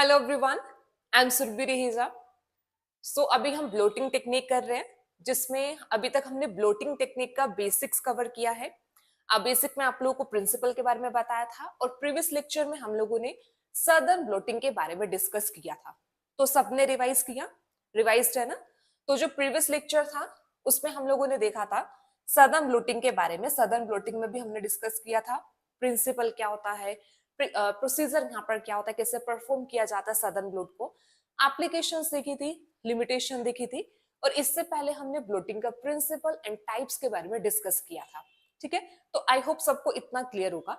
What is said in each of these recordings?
Hello everyone, I am Surbhi Rehija. अभी हम bloating technique कर रहे हैं, जिसमें अभी तक हमने ब्लोटिंग टेक्निक का बेसिक्स कवर किया है। अब बेसिक में आप लोगों को प्रिंसिपल के बारे में बताया था और प्रीवियस लेक्चर में हम लोगों ने सदर्न ब्लोटिंग के बारे में डिस्कस किया था। तो सबने रिवाइज किया, रिवाइज्ड है ना? तो जो प्रीवियस लेक्चर था उसमें हम लोगों ने देखा था सदर्न ब्लोटिंग के बारे में। सदर्न ब्लोटिंग में भी हमने डिस्कस किया था प्रिंसिपल क्या होता है, प्रोसीजर यहाँ पर क्या होता है, कैसे परफॉर्म किया जाता है सदर्न ब्लोट को, एप्लीकेशंस देखी थी, लिमिटेशन देखी थी, और इससे पहले हमने ब्लोटिंग का प्रिंसिपल एंड टाइप्स के बारे में डिस्कस किया था। ठीक है, तो आई होप सबको इतना क्लियर होगा।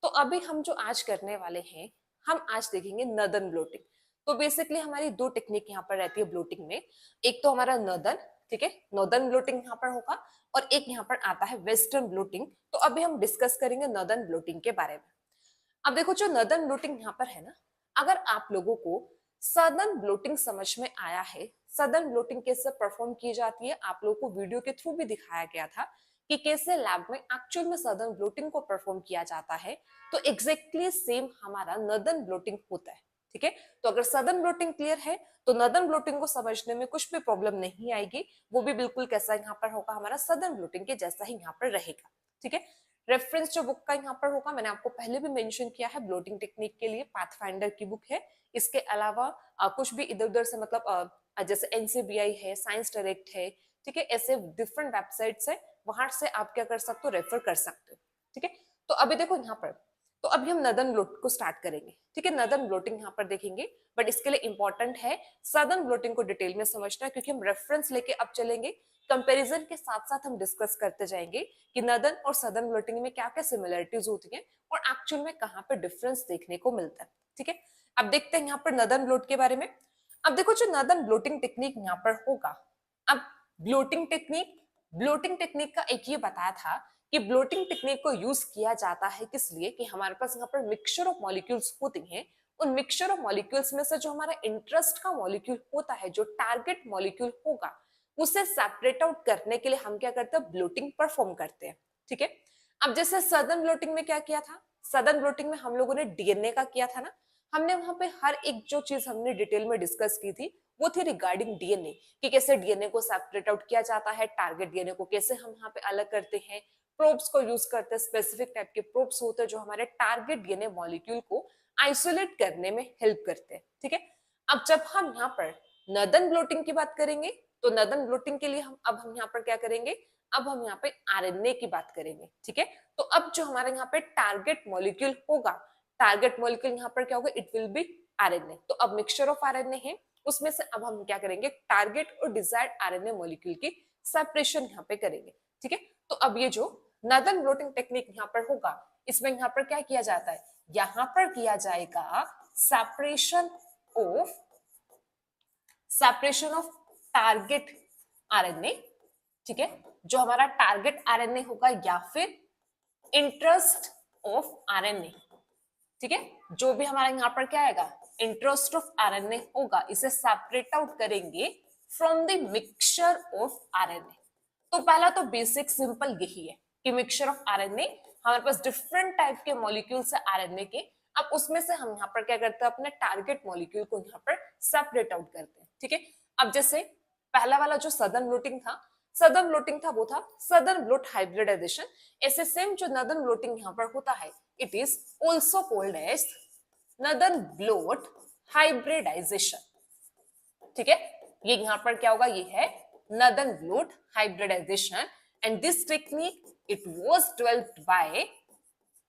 तो अभी हम जो आज करने वाले हैं, हम आज देखेंगे नदन ब्लोटिंग। तो बेसिकली हमारी दो टेक्निक यहाँ पर रहती है ब्लोटिंग में। एक तो हमारा नदन, ठीक है, नॉर्दर्न ब्लोटिंग यहाँ पर होगा, और एक यहाँ पर आता है वेस्टर्न ब्लोटिंग। तो अभी हम डिस्कस करेंगे नॉर्दर्न ब्लोटिंग के बारे में। अब देखो, जो नॉर्दर्न ब्लोटिंग यहाँ पर है ना, अगर आप लोगों को सदर्न ब्लोटिंग समझ में आया है, सदर्न ब्लोटिंग कैसे परफॉर्म की जाती है, आप लोगों को वीडियो के थ्रू भी दिखाया गया था कि कैसे लैब में एक्चुअल में सदर्न ब्लोटिंग को परफॉर्म किया जाता है, तो एग्जैक्टली सेम हमारा नॉर्दर्न ब्लोटिंग होता है। ठीक है, तो अगर सदर्न ब्लोटिंग क्लियर है तो नॉर्दर्न ब्लोटिंग को समझने में कुछ भी प्रॉब्लम नहीं आएगी। वो भी बिल्कुल कैसा यहाँ पर होगा, हमारा सदर्न ब्लोटिंग के जैसा ही यहाँ पर रहेगा। ठीक है, रेफरेंस जो बुक का यहाँ पर होगा, मैंने आपको पहले भी मेंशन किया है, ब्लोटिंग टेक्निक के लिए पाथफाइंडर की बुक है। इसके अलावा कुछ भी इधर उधर से, मतलब जैसे एनसीबीआई है, साइंस डायरेक्ट है, ठीक है, ऐसे डिफरेंट वेबसाइट्स है, वहां से आप क्या कर सकते हो, रेफर कर सकते हो। ठीक है, तो अभी देखो यहाँ पर, तो अभी हम नॉर्दर्न ब्लोट को स्टार्ट करेंगे। ठीक है, नॉर्दर्न ब्लोटिंग यहाँ पर देखेंगे, बट इसके लिए इंपॉर्टेंट है सदर्न ब्लोटिंग को डिटेल में समझना, क्योंकि हम रेफरेंस लेके अब चलेंगे। कंपैरिजन के साथ साथ हम डिस्कस करते जाएंगे कि नॉर्दर्न और सदर्न ब्लोटिंग में क्या क्या सिमिलरिटीज होती हैं और एक्चुअल में कहाँ पे डिफरेंस देखने को मिलता है। ठीक है, अब देखते हैं यहाँ पर नॉर्दर्न ब्लोट के बारे में। अब देखो, जो नॉर्दर्न ब्लोटिंग टेक्निक यहाँ पर होगा, अब ब्लोटिंग टेक्निक का एक ये बताया था कि ब्लोटिंग टेक्निक को यूज किया जाता है किस लिए, कि हमारे पास यहाँ पर मिक्सचर ऑफ मॉलिक्यूल्स होते हैं। उन मिक्सचर ऑफ मॉलिक्यूल्स में से जो हमारा इंटरेस्ट का मॉलिक्यूल होता है, जो टारगेट मॉलिक्यूल होगा, उसे सेपरेट आउट करने के लिए हम क्या करते हैं, ब्लोटिंग परफॉर्म करते हैं। ठीक है, अब जैसे सदर्न ब्लोटिंग में क्या किया था, सदर्न ब्लोटिंग में हम लोगों ने डीएनए का किया था ना, हमने वहां पे हर एक जो चीज हमने डिटेल में डिस्कस की थी वो थी रिगार्डिंग डीएनए, कि कैसे डीएनए को सेपरेट आउट किया जाता है, टारगेट डीएनए को कैसे हम यहाँ पे अलग करते हैं, प्रोब्स को यूज करते हैं, स्पेसिफिक टाइप के प्रोब्स होते हैं जो हमारे टारगेट डीएनए मॉलिक्यूल को आइसोलेट करने में हेल्प करते हैं। ठीक है, अब जब हम यहाँ पर नॉर्दर्न ब्लोटिंग की बात करेंगे, तो नॉर्दर्न ब्लोटिंग के लिए हम यहाँ पर क्या करेंगे, अब हम यहाँ पे आरएनए की बात करेंगे। ठीक है, तो अब जो हमारे यहाँ पे टारगेट मॉलिक्यूल होगा, टारगेट मॉलिक्यूल यहाँ पर क्या होगा, इट विल बी आरएनए। तो अब मिक्सचर ऑफ आरएनए है, उसमें से अब हम क्या करेंगे, टारगेट और डिजायर्ड आरएनए मॉलिक्यूल की सेपरेशन यहाँ पे करेंगे। ठीक है, तो अब ये जो नॉर्दर्न ब्लोटिंग टेक्निक यहाँ पर होगा, इसमें यहाँ पर क्या किया जाता है, यहाँ पर किया जाएगा सेपरेशन ऑफ टारगेट आरएनए। ठीक है, जो हमारा टारगेट आरएनए होगा या फिर इंटरेस्ट ऑफ आरएनए। ठीक है, जो भी हमारा यहाँ पर क्या आएगा, इंटरेस्ट ऑफ आरएनए होगा, इसे सेपरेट आउट करेंगे from the mixture of RNA. तो पहला तो बेसिक सिंपल यही है कि मिक्सचर ऑफ आरएनए, हमारे पास डिफरेंट टाइप के मॉलिक्यूल्स है आरएनए के, अब उसमें से हम यहाँ पर क्या करते हैं, अपने टारगेट मॉलिक्यूल को यहाँ पर सेपरेट आउट करते हैं। ठीक है, अब जैसे पहला वाला जो सदर्न ब्लोटिंग था वो था सदर्न ब्लोट हाइब्रिडाइजेशन। ऐसे सेम जो नॉर्दर्न ब्लोटिंग यहाँ पर होता है, it is also called as northern blot hybridization. ठीक है, ये यहाँ पर क्या होगा, ये है northern blot hybridization, and this technique it was developed by,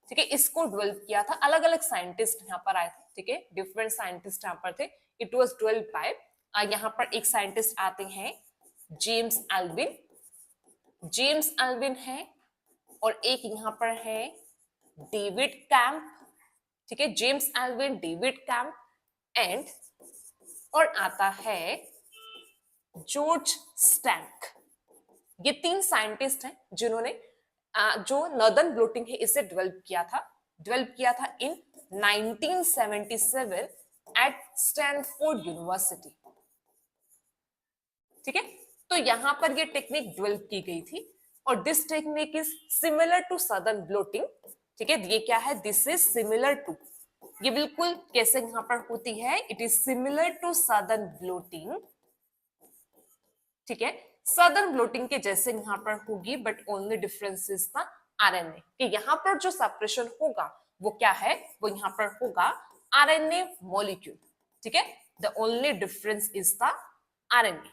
ठीक है, इसको डेवलप किया था अलग अलग साइंटिस्ट यहाँ पर आए थे। ठीक है, डिफरेंट साइंटिस्ट यहाँ पर थे, इट वाज डेवलप्ड बाय, यहाँ पर एक साइंटिस्ट आते हैं जेम्स एल्विन है, और एक यहाँ पर है डेविड कैंप। ठीक है, James Alwine, David Kemp and, और आता है जॉर्ज स्टैंक। ये तीन साइंटिस्ट हैं जिन्होंने जो नॉर्दर्न ब्लोटिंग है इसे डेवलप किया था इन 1977 एट स्टैनफोर्ड यूनिवर्सिटी। ठीक है, तो यहां पर ये टेक्निक डेवलप की गई थी, और this technique is similar to southern blotting. ठीक है, ये क्या है, दिस इज सिमिलर टू ये बिल्कुल कैसे यहाँ पर होती है, it is similar to southern blotting, ठीक है, सदर्न ब्लोटिंग के जैसे यहाँ पर होगी, but only difference is the RNA, कि यहाँ पर जो सेपरेशन होगा वो क्या है, वो यहाँ पर होगा आरएनए मॉलिक्यूल, ठीक है, the only difference is the RNA,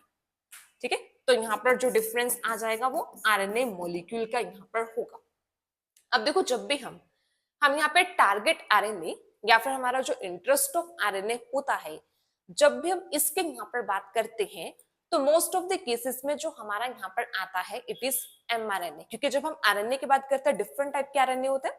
ठीक है, तो यहाँ पर जो डिफरेंस आ जाएगा वो आरएनए मॉलिक्यूल का यहाँ पर होगा। अब देखो जब भी हम यहाँ पे टारगेट आरएनए या फिर हमारा जो इंटरेस्ट ऑफ आरएनए होता है, जब भी हम इसके यहाँ पर बात करते हैं तो मोस्ट ऑफ द केसेस में जो हमारा यहाँ पर आता है इट इज एमआरएनए, क्योंकि जब हम आरएनए की बात करते हैं डिफरेंट टाइप के आरएनए होते हैं।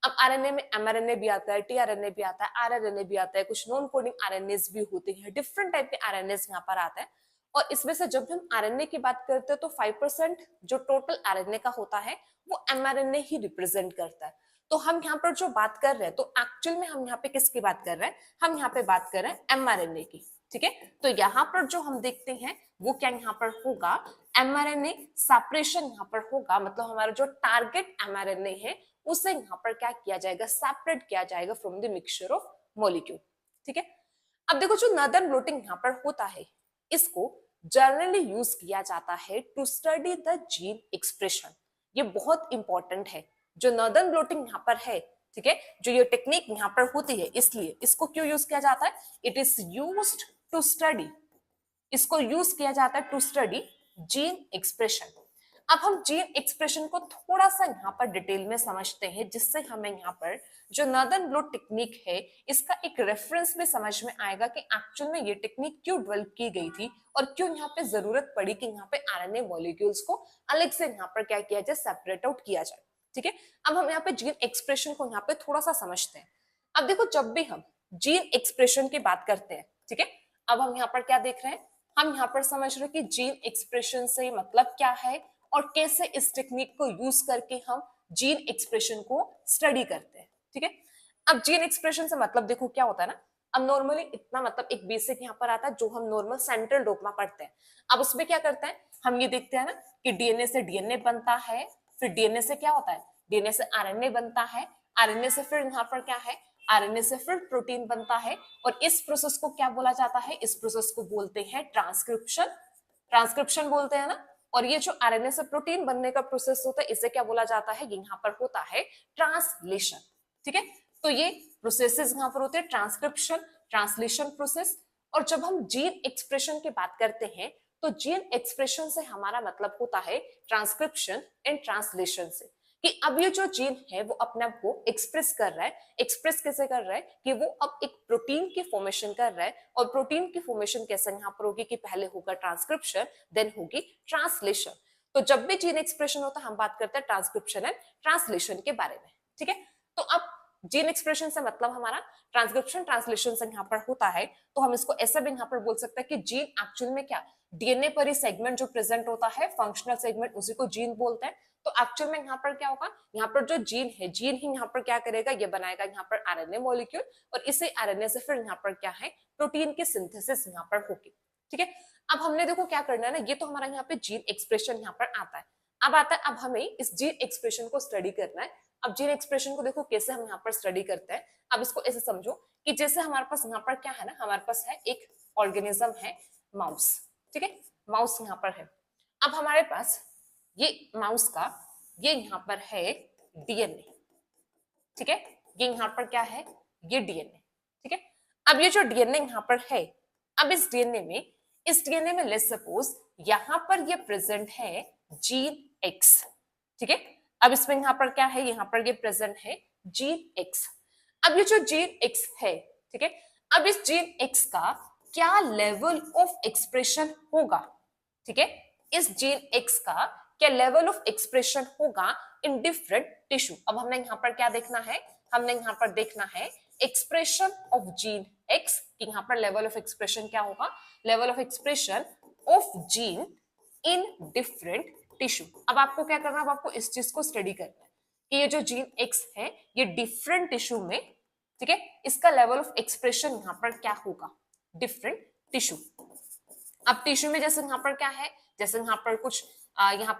अब आरएनए में एमआरएनए भी आता है, टीआरएनए भी आता है, आरआरएनए भी आता है, कुछ नॉन कोडिंग आरएनएस भी होते हैं, डिफरेंट टाइप के आरएनएस यहाँ पर आते हैं। और इसमें से जब हम आरएनए की बात करते हैं तो 5% जो टोटल आरएनए का होता है वो एमआरएनए ही रिप्रेजेंट करता है। तो हम यहाँ पर जो बात कर रहे हैं तो एक्चुअल में हम यहाँ पे किसकी बात कर रहे हैं, हम यहाँ पे बात कर रहे हैं एमआरएनए की, ठीक है। तो यहाँ पर जो हम देखते हैं वो क्या यहाँ पर होगा, एमआरएनए सेपरेशन यहाँ पर होगा, मतलब हमारा जो टारगेट एमआरएनए है उसे यहाँ पर क्या किया जाएगा, सेपरेट किया जाएगा from the mixture of molecule, ठीक है। अब देखो जो नॉर्दर्न ब्लोटिंग यहाँ पर होता है इसको जनरली यूज किया जाता है to study the gene expression, ये बहुत इंपॉर्टेंट है। जो नॉर्दर्न ब्लोटिंग यहाँ पर है, ठीक है, जो ये टेक्निक यहाँ पर होती है, इसलिए इसको क्यों यूज किया जाता है, it is used to study, इसको यूज किया जाता है टू स्टडी जीन एक्सप्रेशन। अब हम जीन एक्सप्रेशन को थोड़ा सा यहाँ पर डिटेल में समझते हैं, जिससे हमें यहाँ पर जो नॉर्दर्न ब्लोट टेक्निक है इसका एक रेफरेंस में समझ में आएगा कि एक्चुअल में ये टेक्निक क्यों डेवलप की गई थी और क्यों यहाँ पे जरूरत पड़ी कि यहाँ पे आरएनए मॉलिक्यूल्स को अलग से यहाँ पर क्या किया जाए, सेपरेट आउट किया जाए, ठीक है। अब हम यहाँ पे जीन एक्सप्रेशन को यहाँ पे थोड़ा सा समझते हैं। अब देखो जब भी हम जीन एक्सप्रेशन की बात करते हैं, ठीक है, अब हम यहाँ पर क्या देख रहे हैं, हम यहाँ पर समझ रहे हैं कि जीन एक्सप्रेशन से मतलब क्या है और कैसे इस टेक्निक को यूज करके हम जीन एक्सप्रेशन को स्टडी करते हैं, ठीक है। अब जीन एक्सप्रेशन से मतलब देखो क्या होता है ना, अब नॉर्मली इतना मतलब एक बेसिक यहाँ पर आता है जो हम नॉर्मल सेंट्रल डोग्मा पढ़ते हैं। अब उसमें क्या करते हैं, हम ये देखते हैं ना कि डीएनए से डीएनए बनता है, फिर डीएनए से क्या होता है, डीएनए से आरएनए बनता है, आरएनए से फिर यहाँ पर क्या है, आरएनए से फिर प्रोटीन बनता है, और इस प्रोसेस को क्या बोला जाता है, इस प्रोसेस को बोलते हैं ट्रांसक्रिप्शन, ट्रांसक्रिप्शन बोलते हैं ना। और ये जो आरएनए से प्रोटीन बनने का प्रोसेस होता है इसे क्या बोला जाता है, यहाँ पर होता है ट्रांसलेशन, ठीक है। तो ये प्रोसेसेस यहाँ पर होते हैं ट्रांसक्रिप्शन, ट्रांसलेशन प्रोसेस। और जब हम जीन एक्सप्रेशन की बात करते हैं तो जीन एक्सप्रेशन से हमारा मतलब होता है ट्रांसक्रिप्शन एंड ट्रांसलेशन से, कि अब ये जो जीन है वो अपने आप को एक्सप्रेस कर रहा है। एक्सप्रेस कैसे कर रहा है कि वो अब एक प्रोटीन की फॉर्मेशन कर रहा है, और प्रोटीन की फॉर्मेशन कैसे यहाँ पर होगी कि पहले होगा ट्रांसक्रिप्शन देन होगी ट्रांसलेशन। तो जब भी जीन एक्सप्रेशन होता है हम बात करते हैं ट्रांसक्रिप्शन एंड ट्रांसलेशन के बारे में, ठीक है। तो अब जीन एक्सप्रेशन से मतलब हमारा ट्रांसक्रिप्शन ट्रांसलेशन से यहाँ पर होता है, तो हम इसको ऐसा भी यहाँ पर बोल सकते हैं कि जीन एक्चुअल में क्या, डीएनए पर ही सेगमेंट जो प्रेजेंट होता है फंक्शनल सेगमेंट, उसी को जीन बोलते हैं। तो एक्चुअल में यहाँ पर क्या होगा, यहाँ पर जो जीन है, जीन ही यहाँ पर क्या करेगा, ये बनाएगा यहाँ पर आरएनए मॉलिक्यूल, और इसे आरएनए से फिर यहाँ पर क्या है, प्रोटीन की सिंथेसिस यहाँ पर होगी, ठीक है। अब हमने देखो क्या करना है ना, ये तो हमारा यहाँ पे जीन एक्सप्रेशन यहाँ पर आता है। अब आता है, अब हमें इस जीन एक्सप्रेशन को स्टडी करना है। अब जीन एक्सप्रेशन को देखो कैसे हम यहाँ पर स्टडी करते हैं। अब इसको ऐसे समझो कि जैसे हमारे पास यहाँ पर क्या है ना, हमारे पास है एक ऑर्गेनिज्म है माउस, ठीक है, माउस यहाँ पर है। अब हमारे पास ये माउस का ये यहाँ पर है डीएनए, ठीक है, ये यहाँ पर क्या है, ये डीएनए, ठीक है। अब ये जो डीएनए यहाँ पर है, अब इस डीएनए में लेट्स सपोज यहाँ पर ये प्रेजेंट है जीन एक्स, ठीक है। अब इसमें यहाँ पर क्या है, यहाँ पर ये प्रेजेंट है जीन एक्स। अब ये जो जीन एक्स है, ठीक है, अब इस जीन एक्स का क्या लेवल ऑफ एक्सप्रेशन होगा, ठीक है, इस जीन एक्स का क्या लेवल ऑफ एक्सप्रेशन होगा इन डिफरेंट टिश्यू। अब हमने यहाँ पर क्या देखना है, हमने यहाँ पर देखना है एक्सप्रेशन ऑफ जीन एक्स, कि यहाँ पर लेवल ऑफ एक्सप्रेशन क्या होगा, level of expression of gene in different tissue. अब आपको क्या करना है, अब आपको इस चीज को स्टडी करना है कि ये जो जीन एक्स है ये डिफरेंट टिश्यू में, ठीक है, इसका लेवल ऑफ एक्सप्रेशन यहाँ पर क्या होगा, डिफरेंट टिश्यू। अब टिश्यू में जैसे यहाँ पर क्या है, जैसे यहाँ पर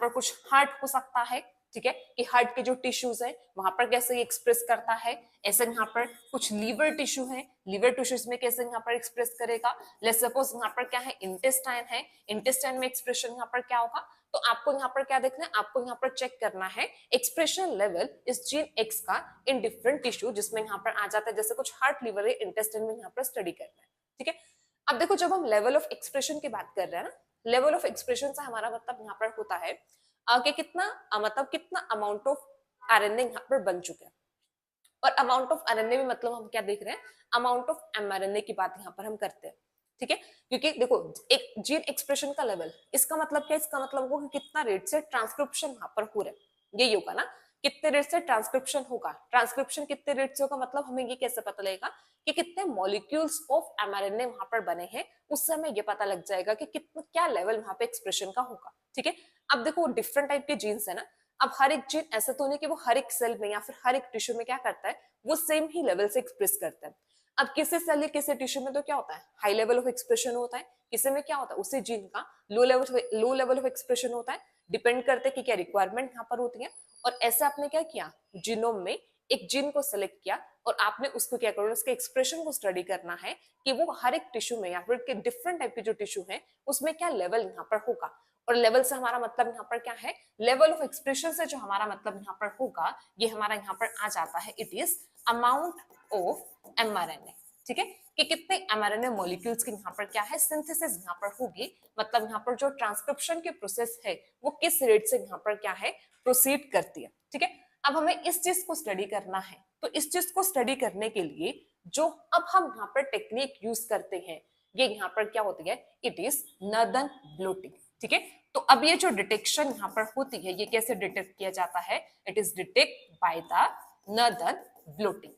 कुछ हार्ट हो सकता है, ठीक है, कि हार्ट के जो टिश्यूज है वहां पर कैसे ये एक्सप्रेस करता है। ऐसे यहाँ पर कुछ लीवर टिश्यू है, लीवर टिश्यूज में कैसे यहाँ पर एक्सप्रेस करेगा। लेट्स सपोज यहाँ पर क्या है, इंटेस्टाइन है, इंटेस्टाइन में एक्सप्रेशन यहाँ पर क्या होगा। तो आपको यहाँ पर क्या देखना है, आपको यहाँ पर चेक करना है एक्सप्रेशन लेवल इस जीन एक्स का इन डिफरेंट टिश्यू, जिसमें यहाँ पर आ जाता है जैसे कुछ हार्ट, लीवर है, इंटेस्टाइन में यहाँ पर स्टडी करना है। ठीक है, अब देखो जब हम लेवल ऑफ एक्सप्रेशन की बात कर रहे हैं ना, लेवल ऑफ एक्सप्रेशन से हमारा मतलब यहाँ पर होता है कि कितना मतलब कितना अमाउंट ऑफ आरएनए यहाँ पर बन चुके हैं। और अमाउंट ऑफ आरएनए में मतलब हम क्या देख रहे हैं, अमाउंट ऑफ एमआरएनए की बात यहाँ पर हम करते हैं। ठीक है, क्योंकि देखो एक जीन एक्सप्रेशन का लेवल, इसका मतलब क्या, इसका मतलब होगा कि कितना रेट से ट्रांसक्रिप्शन यहाँ पर हो रहा है, यही होगा ना, कितने रेट से ट्रांसक्रिप्शन होगा। ट्रांसक्रिप्शन कितने रेट से होगा, मतलब हमें ये कैसे पता लगेगा कि कितने मॉलिक्यूल्स ऑफ एमआरएनए वहां पर बने हैं, उससे हमें ये पता लग जाएगा कि कितना क्या लेवल वहां पे एक्सप्रेशन का होगा। ठीक है, अब देखो डिफरेंट टाइप के जीन्स है ना, अब हर एक जीन ऐसा तो नहीं कि वो हर एक सेल में या फिर हर एक टिश्यू में क्या करता है, वो सेम ही लेवल से एक्सप्रेस करता है। अब किसी सेल या किसी टिश्यू में तो क्या होता है, हाई लेवल ऑफ एक्सप्रेशन होता है, किसी में क्या होता है, उसी जीन का लो लेवल ऑफ एक्सप्रेशन होता है। डिपेंड करते हैं कि क्या रिक्वायरमेंट यहाँ पर होती है। और ऐसे आपने क्या किया, जीनोम में एक जीन को सिलेक्ट किया और आपने उसको क्या करना, उसके एक्सप्रेशन को स्टडी करना है कि वो हर एक टिश्यू में या फिर डिफरेंट टाइप के जो टिश्यू है उसमें क्या लेवल यहाँ पर होगा। और लेवल से हमारा मतलब यहाँ पर क्या है, लेवल ऑफ एक्सप्रेशन से जो हमारा मतलब यहाँ पर होगा, ये हमारा यहाँ पर आ जाता है, it is amount of mRNA. ठीक है, कि कितने एमआरएनए मॉलिक्यूल्स की यहाँ पर क्या है सिंथेसिस यहाँ पर होगी, मतलब यहाँ पर जो ट्रांसक्रिप्शन की प्रोसेस है वो किस रेट से यहाँ पर क्या है प्रोसीड करती है। ठीक है, अब हमें इस चीज को स्टडी करना है, तो इस चीज को स्टडी करने के लिए जो अब हम यहाँ पर टेक्निक यूज करते हैं, ये यहाँ पर क्या होती है, इट इज नॉर्दर्न ब्लोटिंग। ठीक है, तो अब ये जो डिटेक्शन यहाँ पर होती है, ये कैसे डिटेक्ट किया जाता है, it is detect by the northern blotting.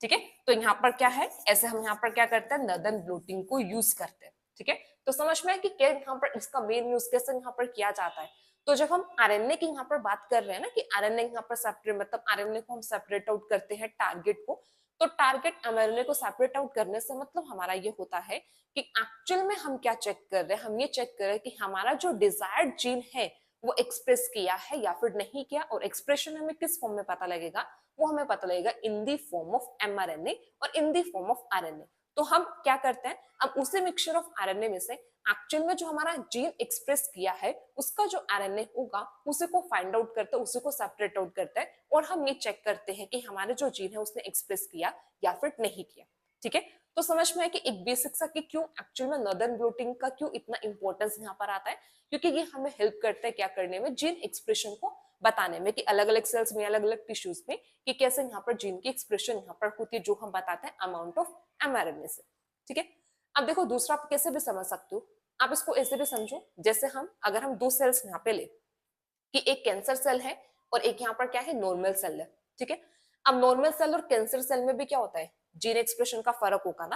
ठीक है, तो यहाँ पर क्या है, ऐसे हम यहाँ पर क्या करते हैं, नॉर्दर्न ब्लोटिंग को यूज करते हैं। ठीक है, तो समझ में है कि क्या यहाँ पर इसका मेन यूज कैसे यहाँ पर किया जाता है। तो जब हम आरएनए की यहाँ पर बात कर रहे हैं ना, कि आरएनए यहाँ पर सेपरेट, मतलब आरएनए को हम सेपरेट आउट करते हैं टारगेट को, तो टारगेट एमआरएनए को सेपरेट आउट करने से मतलब हमारा ये होता है कि एक्चुअल में हम क्या चेक कर रहे हैं, हम ये चेक कर रहे हैं कि हमारा जो डिजायर्ड जीन है वो एक्सप्रेस किया है या फिर नहीं किया। और एक्सप्रेशन हमें किस फॉर्म में पता लगेगा, वो हमें पता लगेगा इन दी फॉर्म ऑफ एमआरएनए और इन दी फॉर्म ऑफ आरएनए। तो हम क्या करते हैं, अब उसी मिक्सचर ऑफ आरएनए में से एक्चुअल में जो हमारा जीन एक्सप्रेस किया है उसका जो आरएनए होगा उसी को फाइंड आउट करते हैं, उसी को सेपरेट आउट करते हैं और हम ये चेक करते हैं कि हमारे जो जीन है उसने एक्सप्रेस किया या फिर नहीं किया। ठीक है, तो समझ में है कि एक बेसिक सा कि क्यों एक्चुअल में नॉर्दर्न ब्लोटिंग का क्यों इतना इंपॉर्टेंस यहाँ पर आता है, क्योंकि ये हमें हेल्प करता है क्या करने में, जीन एक्सप्रेशन को बताने में, कि अलग अलग सेल्स में अलग अलग टिश्यूज में कि कैसे यहाँ पर जीन की एक्सप्रेशन यहाँ पर होती है, जो हम बताते हैं अमाउंट ऑफ एमआरएनए से। ठीक है, अब देखो दूसरा आप कैसे भी समझ सकते हो, आप इसको ऐसे भी समझो जैसे हम अगर हम दो सेल्स यहाँ पे ले, कि एक कैंसर सेल है और एक यहाँ पर क्या है, नॉर्मल सेल है। ठीक है, अब नॉर्मल सेल और कैंसर सेल में भी क्या होता है, जीन एक्सप्रेशन का फर्क होगा ना,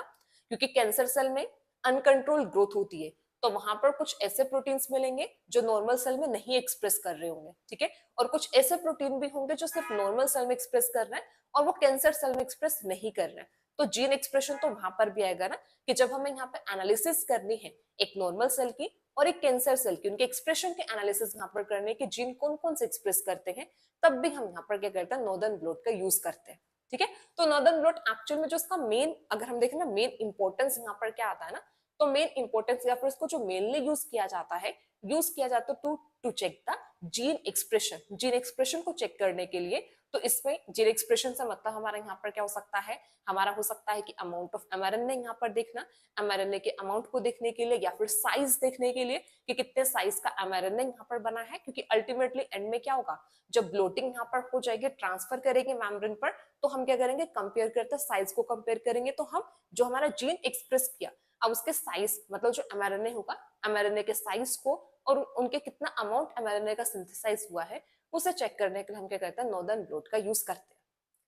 क्योंकि कैंसर सेल में अनकंट्रोल ग्रोथ होती है, तो वहां पर कुछ ऐसे प्रोटीन्स मिलेंगे जो नॉर्मल सेल में नहीं एक्सप्रेस कर रहे होंगे। ठीक है, और कुछ ऐसे प्रोटीन भी होंगे जो सिर्फ नॉर्मल सेल में एक्सप्रेस कर रहे हैं और वो कैंसर सेल में एक्सप्रेस नहीं कर रहे हैं। तो जीन एक्सप्रेशन तो वहां पर भी आएगा ना, कि जब हमें यहाँ पे एनालिसिस करनी है एक नॉर्मल सेल की और एक कैंसर सेल की, उनके एक्सप्रेशन के एनालिसिस यहाँ पर करने के जीन कौन कौन से एक्सप्रेस करते हैं, तब भी हम यहाँ पर क्या करते हैं, नॉर्दर्न ब्लोट का यूज करते हैं। ठीक है, तो नॉर्दर्न ब्लोट एक्चुअल में जो इसका मेन, अगर हम देखें ना, मेन इंपॉर्टेंस यहाँ पर क्या आता है ना, तो मेन इंपॉर्टेंस या फिर इसको जो मेनली यूज किया जाता है, यूज किया जाता है to check the gene expression, gene expression को चेक करने के लिए। तो इसमें जीन एक्सप्रेशन से मतलब हमारा यहाँ पर क्या हो सकता है, हमारा हो सकता है कि अमाउंट ऑफ एमआरएनए यहाँ पर देखना, एमआरएनए के अमाउंट को देखने के लिए, या फिर साइज देखने के लिए कि कितने साइज का एमआरएनए यहाँ पर बना है, क्योंकि अल्टीमेटली एंड में क्या होगा, जब ब्लोटिंग यहाँ पर हो जाएगी, ट्रांसफर करेंगे मेम्ब्रेन पर, तो हम क्या करेंगे, कंपेयर करते हैं, साइज को कंपेयर करेंगे, तो हम जो हमारा जीन एक्सप्रेस किया, अब उसके साइज मतलब जो एमआरएनए होगा, एमआरएनए के साइज को और उनके कितना अमाउंट एमआरएनए का सिंथेसाइज हुआ है उसे चेक करने के लिए हम क्या करते हैं, नॉर्दर्न ब्लोट का यूज करते हैं।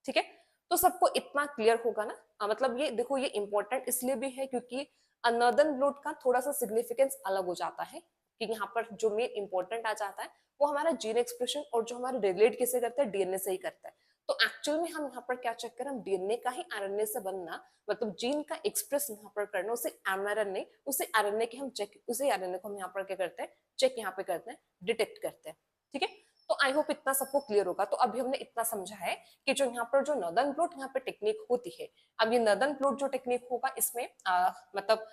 ठीक है, तो सबको इतना क्लियर होगा ना, मतलब ये देखो ये इंपॉर्टेंट इसलिए भी है क्योंकि नॉर्दर्न ब्लोट का थोड़ा सा सिग्निफिकेंस अलग हो जाता है, कि यहाँ पर जो मेन इंपॉर्टेंट आ जाता है वो हमारा जीन एक्सप्रेशन और जो हमारे रिलेट किसे करता है, डीएनए से ही करता है। तो एक्चुअल में हम यहाँ पर क्या चेक करें, हम डीएनए का ही आरएनए से बनना, मतलब जीन का एक्सप्रेस यहाँ पर करना, उसे एमआरएनए, उसे आरएनए के हम चेक, उसे आरएनए को हम यहाँ पर क्या करते हैं, चेक यहाँ पे करते हैं, डिटेक्ट करते हैं। ठीक है, तो आई होप इतना सबको क्लियर होगा। तो अभी हमने इतना समझा है कि जो यहाँ पर जो नॉर्दर्न ब्लोट यहाँ पे टेक्निक होती है, अब ये नॉर्दर्न ब्लोट जो टेक्निक होगा इसमें मतलब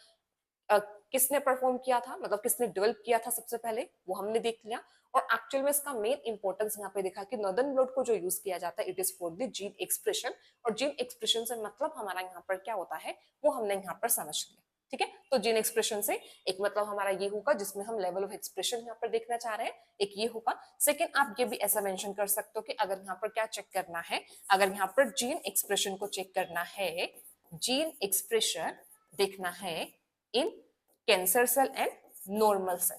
किसने परफॉर्म किया था, मतलब किसने डेवलप किया था सबसे पहले, वो हमने देख लिया। और एक्चुअल में इसका मेन इंपॉर्टेंस यहाँ पे देखा कि नॉर्दर्न ब्लोट को जो यूज किया जाता है it is for the gene expression, और जीन एक्सप्रेशन से मतलब हमारा यहाँ पर क्या होता है वो हमने यहाँ पर समझ लिया। ठीक है, तो जीन एक्सप्रेशन से एक मतलब हमारा ये होगा जिसमें हम लेवल ऑफ एक्सप्रेशन यहाँ पर देखना चाह रहे हैं, एक ये होगा। सेकंड आप ये भी ऐसा मेंशन कर सकते हो कि अगर यहाँ पर क्या चेक करना है, अगर यहाँ पर जीन एक्सप्रेशन को चेक करना है, जीन एक्सप्रेशन देखना है in cancer cell and normal cell.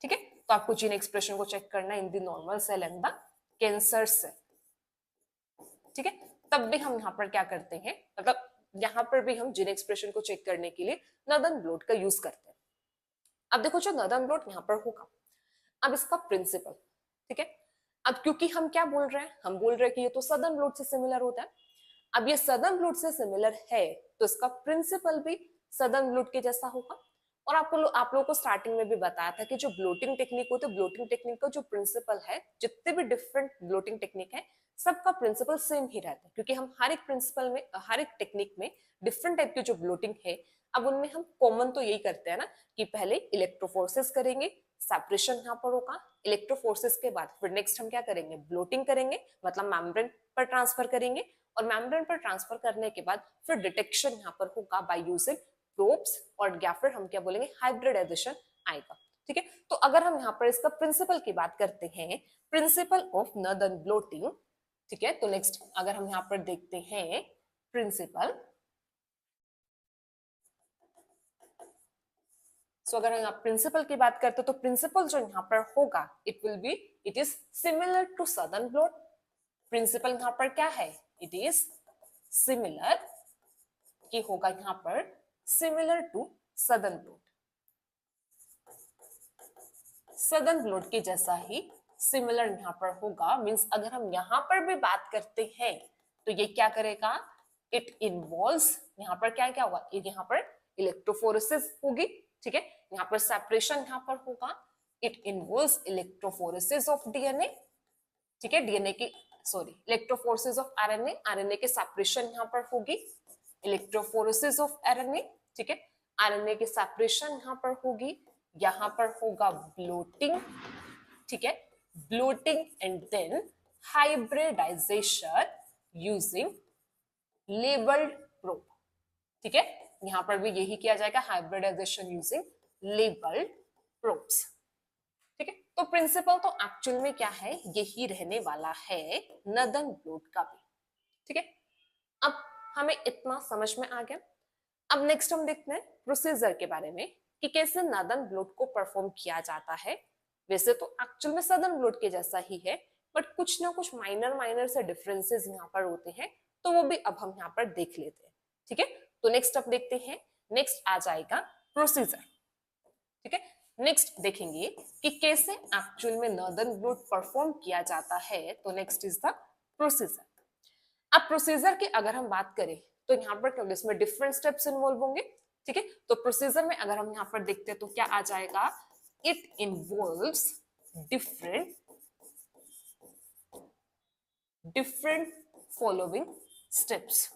ठीक है, तो आपको जीन एक्सप्रेशन को चेक करना है in the normal cell and the cancer cell. ठीक है, तब भी हम यहाँ पर क्या करते हैं, मतलब यहाँ पर भी हम जीन एक्सप्रेशन को चेक करने के लिए नॉर्दर्न ब्लोट का यूज करते हैं। अब देखो जो नॉर्दर्न ब्लोट यहाँ पर होगा, अब इसका प्रिंसिपल, ठीक है, अब क्योंकि हम क्या बोल रहे हैं, हम बोल रहे हैं कि ये तो सदर्न ब्लोट से सिमिलर होता है। अब ये सदर्न ब्लोट से सिमिलर है तो इसका प्रिंसिपल भी सदर्न ब्लोट के जैसा होगा। और आप लोगों को स्टार्टिंग में भी बताया था कि जो ब्लोटिंग टेक्निक होती है, ब्लोटिंग टेक्निक का जो प्रिंसिपल है, जितने भी डिफरेंट ब्लोटिंग टेक्निक है सबका प्रिंसिपल सेम ही रहता है, क्योंकि हम हर एक प्रिंसिपल में, हर एक टेक्निक में डिफरेंट टाइप की जो ब्लोटिंग है, अब उनमें हम कॉमन तो यही करते हैं ना कि पहले इलेक्ट्रोफोर्सेस करेंगे, सेपरेशन यहाँ पर होगा, इलेक्ट्रोफोर्सेस के बाद फिर नेक्स्ट हम क्या करेंगे, ब्लोटिंग करेंगे, मतलब मेम्ब्रेन पर ट्रांसफर करेंगे, और मेम्ब्रेन पर ट्रांसफर करने के बाद फिर डिटेक्शन यहाँ पर होगा बाय यूजिंग प्रोब्स, और या फिर हम क्या बोलेंगे हाइब्रिडाइजेशन आएगा। ठीक है, तो अगर हम यहाँ पर इसका प्रिंसिपल की बात करते हैं, प्रिंसिपल ऑफ नॉर्दर्न ब्लोटिंग, ठीक है, तो नेक्स्ट अगर हम यहाँ पर देखते हैं प्रिंसिपल, सो अगर हम प्रिंसिपल की बात करते हैं तो प्रिंसिपल जो यहाँ पर होगा it will be, it is similar to southern blot. Principle यहाँ पर क्या है, इट इज सिमिलर, की होगा यहाँ पर similar to southern blot, southern blot के जैसा ही सिमिलर यहाँ पर होगा। मींस अगर हम यहाँ पर भी बात करते हैं तो ये क्या करेगा, इट इन्वॉल्व्स, यहाँ पर क्या क्या होगा, यहाँ पर इलेक्ट्रोफोरेसिस होगी। ठीक है, यहाँ पर सेपरेशन यहाँ पर होगा, it involves electrophoresis of DNA. ठीक है, डीएनए की sorry electrophoresis of RNA, RNA के सेपरेशन यहाँ पर होगी, इलेक्ट्रोफोरेसिस ऑफ आरएनए। ठीक है, आरएनए की सेपरेशन यहाँ पर होगी, यहाँ पर होगा ब्लोटिंग। ठीक है, blotting and then hybridization using labelled probe. ठीक है, यहां पर भी यही किया जाएगा, हाइब्रिडाइजेशन यूजिंग लेबल्ड प्रोब्स। ठीक है, तो प्रिंसिपल तो एक्चुअल में क्या है, यही रहने वाला है नॉर्दर्न ब्लोट का भी। ठीक है, अब हमें इतना समझ में आ गया। अब नेक्स्ट हम देखते हैं प्रोसीजर के बारे में कि कैसे नॉर्दर्न ब्लोट को परफॉर्म किया जाता है। वैसे तो एक्चुअल में सदर्न ब्लोट के जैसा ही है, बट कुछ ना कुछ माइनर माइनर से डिफरेंसेस यहाँ पर होते हैं, तो वो भी अब हम यहाँ पर देख लेते हैं। ठीक है, तो नेक्स्ट अब देखते हैं, नेक्स्ट आ जाएगा प्रोसीजर। ठीक है, नेक्स्ट देखेंगे कि कैसे एक्चुअल में नॉर्दर्न ब्लोट परफॉर्म किया जाता है। तो नेक्स्ट इज द प्रोसीजर। अब प्रोसीजर की अगर हम बात करें तो यहाँ पर क्या, इसमें डिफरेंट स्टेप्स इन्वॉल्व होंगे। ठीक है, तो प्रोसीजर में अगर हम यहाँ पर देखते हैं तो क्या आ जाएगा, it involves different following steps.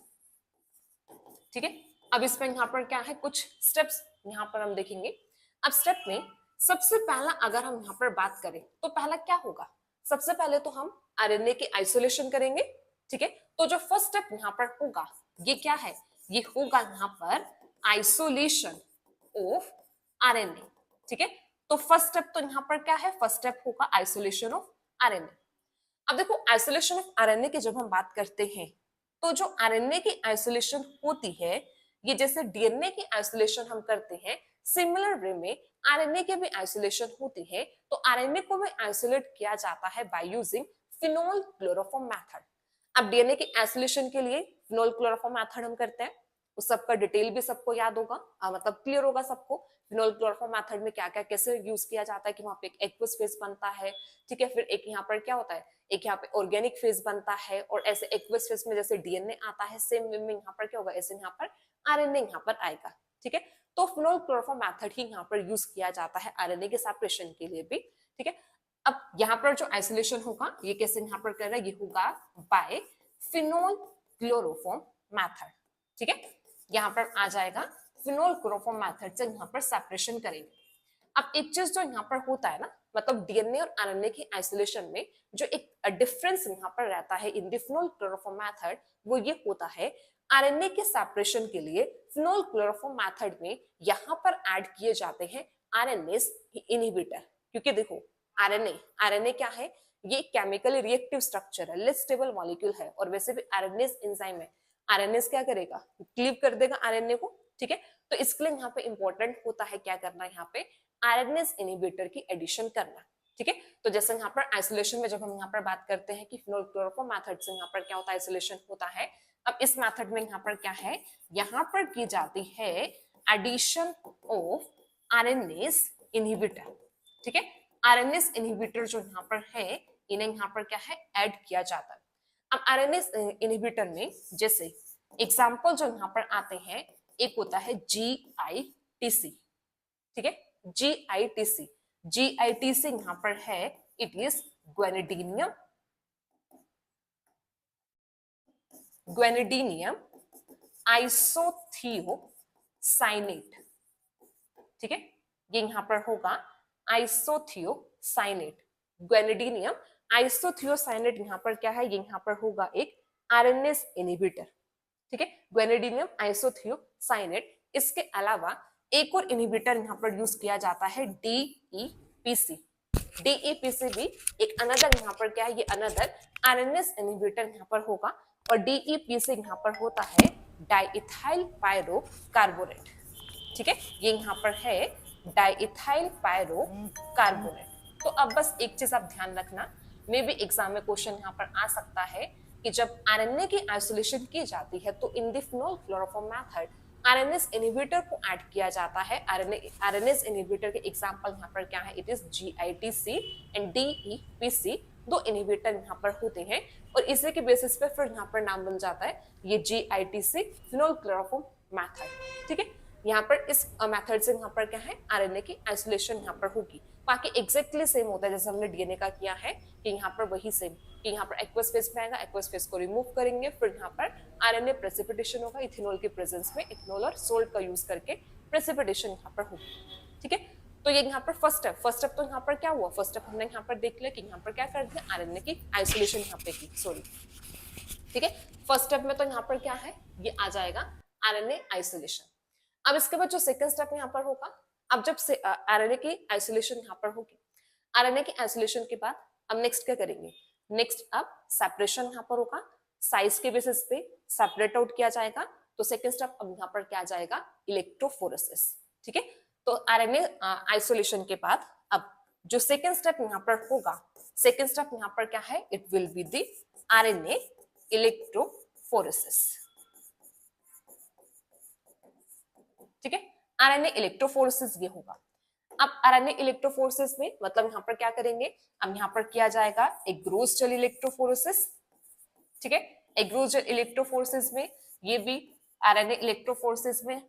ठीक है, अब इसमें यहाँ पर क्या है, कुछ स्टेप्स यहाँ पर हम देखेंगे। अब स्टेप में सबसे पहला अगर हम यहाँ पर बात करें तो पहला क्या होगा, सबसे पहले तो हम आरएनए की आइसोलेशन करेंगे। ठीक है, तो जो फर्स्ट स्टेप यहाँ पर होगा ये क्या है, ये होगा यहाँ पर आइसोलेशन ऑफ आरएनए। ठीक है, तो फर्स्ट स्टेप तो यहाँ पर क्या है, फर्स्ट स्टेप होगा आइसोलेशन ऑफ आरएनए। अब देखो आइसोलेशन ऑफ आरएनए की जब हम बात करते हैं तो जो आरएनए की आइसोलेशन होती है, ये जैसे डीएनए की आइसोलेशन हम करते हैं, सिमिलर वे में आरएनए की भी आइसोलेशन होती है। तो आरएनए को भी आइसोलेट किया जाता है by using phenol chloroform method. अब डीएनए की आइसोलेशन के लिए फिनोल क्लोरोफॉर्म मेथड हम करते हैं, उस सबका डिटेल भी सबको याद होगा, मतलब क्लियर होगा सबको। फिनोल क्लोरोफॉर्म मेथड में क्या क्या कैसे यूज किया जाता है कि वहां पे एक एक्वस फेज बनता है। ठीक है, फिर एक यहाँ पर क्या होता है, एक यहाँ पे ऑर्गेनिक फेज बनता है, और ऐसे एक्वस फेज में जैसे डीएनए आता है, सेम वे में यहाँ पर क्या होगा, ऐसे यहाँ पर आरएनए यहाँ पर आएगा। ठीक है, तो फिनोल क्लोरोफॉर्म मेथड ही यहाँ पर यूज किया जाता है आरएनए के सेपरेशन के लिए भी। ठीक है, अब यहाँ पर जो आइसोलेशन होगा ये कैसे यहाँ पर कर रहा है, ये होगा बाय फिनोल क्लोरोफॉर्म मेथड। ठीक है, यहाँ पर आ जाएगा फिनोल क्लोरोफॉर्म मेथड से यहाँ पर सेपरेशन करेंगे। अब एक चीज जो यहाँ पर होता है ना, मतलब डीएनए और आरएनए के आइसोलेशन में जो एक डिफरेंस यहाँ पर रहता है in the phenol chloroform method, वो ये होता है आरएनए के सेपरेशन के लिए फिनोल क्लोरोफॉर्म मेथड में यहाँ पर ऐड किए जाते हैं आरएनए इनहिबिटर। क्योंकि देखो आरएनए आरएनए क्या है, ये केमिकली रिएक्टिव स्ट्रक्चर है, लेस स्टेबल मॉलिक्यूल है, और वैसे भी आरएनए एंजाइम है। आरएनए क्या करेगा, क्लीव कर देगा आरएनए को। ठीक है, तो इसके लिए यहाँ पे इंपॉर्टेंट होता है क्या करना है, यहाँ पे आरएनए इनहिबिटर की एडिशन करना। ठीक है, तो जैसे यहाँ पर आइसोलेशन में जब हम यहाँ पर बात करते हैं कि फिनोल क्लोरोफॉर्म मेथड से यहाँ पर क्या होता है, आइसोलेशन होता है। अब इस मेथड में यहाँ पर क्या है, यहाँ पर की जाती है एडिशन ऑफ आरएनए इनहिबिटर। ठीक है, आरएनए इनहिबिटर जो यहाँ पर है इन्हें यहाँ पर क्या है, ऐड किया जाता है। अब आरएनए इनहिबिटर में जैसे एग्जाम्पल जो यहाँ पर आते हैं, एक होता है GITC। ठीक है, GITC यहाँ पर है, इट इज ग्वेनिडीनियम आइसोथियोसाइनेट। ठीक है, ये यहाँ पर होगा आइसोथियोसाइनेट, ग्वेनिडीनियम आइसोथियोसाइनेट यहाँ पर क्या है, ये यहाँ पर होगा एक आरएनए इनहिबिटर। ठीक है, ग्वेनिडीनियम आइसोथियोसाइनेट। इसके अलावा एक और इनहिबिटर यहाँ पर यूज किया जाता है DEPC। DEPC भी एक अनदर यहाँ पर क्या है, ये अनदर आरएनए इनहिबिटर यहाँ पर होगा, और DEPC यहाँ पर होता है डाइइथाइल पायरो कार्बोनेट। ठीक है, ये यहाँ पर है डाइइथाइल पायरो कार्बोनेट। तो अब बस एक चीज आप ध्यान रखना, मे भी एग्जाम में क्वेश्चन यहाँ पर आ सकता है कि जब आरएनए की आइसोलेशन की जाती है तो in the phenol chloroform method RNA inhibitor को ऐड किया जाता है। आरएनए इनहिबिटर के एग्जांपल यहाँ पर क्या है, it is GITC and DEPC। दो इनहिबिटर यहाँ पर होते हैं और इसी के बेसिस पे फिर यहाँ पर नाम बन जाता है ये GITC फिनोल क्लोरोफॉर्म मेथड। ठीक है, यहाँ पर इस मेथड से यहाँ पर क्या है, आरएनए की आइसोलेशन यहाँ पर होगी। बाकी एग्जैक्टली सेम होता है जैसे हमने डीएनए का किया है कि यहाँ पर वही सेम कि यहाँ पर एक्वस फेज में आएगा, एक्वस फेज को रिमूव करेंगे, फिर यहाँ पर आरएनए प्रेसिपिटेशन होगा इथेनॉल के प्रेजेंस में, इथेनॉल और सोल्ट का यूज करके प्रेसिपिटेशन यहाँ पर होगी। ठीक है, तो ये यहाँ पर फर्स्ट स्टेप तो यहाँ पर क्या हुआ, फर्स्ट स्टेप हमने यहाँ पर देख लिया कि यहाँ पर क्या कर दिया, आरएनए की आइसोलेशन यहाँ पे की, सॉरी। ठीक है, फर्स्ट स्टेप में तो यहाँ पर क्या है, ये आ जाएगा आरएनए आइसोलेशन। अब इसके बाद जो सेकंड स्टेप यहाँ पर होगा, अब जब से आरएनए की आइसोलेशन यहाँ पर होगी, आरएनए की आइसोलेशन के बाद अब नेक्स्ट क्या करेंगे, नेक्स्ट अब सेपरेशन यहाँ पर होगा, साइज के बेसिस पे सेपरेट आउट किया जाएगा। तो सेकंड स्टेप अब यहाँ पर क्या जाएगा, इलेक्ट्रोफोरेसिस। ठीक है, तो आरएनए आइसोलेशन के बाद अब जो सेकंड स्टेप यहाँ पर होगा, सेकंड स्टेप यहाँ पर क्या है, it will be the RNA electrophoresis. ठीक है, आरएनए इलेक्ट्रोफोरेसिस ये होगा। अब आरएनए इलेक्ट्रोफोरेसिस में मतलब यहाँ पर क्या करेंगे, अब यहाँ पर किया जाएगा एग्रोस्टल इलेक्ट्रोफोरेसिस। ठीक है, एग्रोस्टल इलेक्ट्रोफोरेसिस में ये भी आरएनए इलेक्ट्रोफोरेसिस में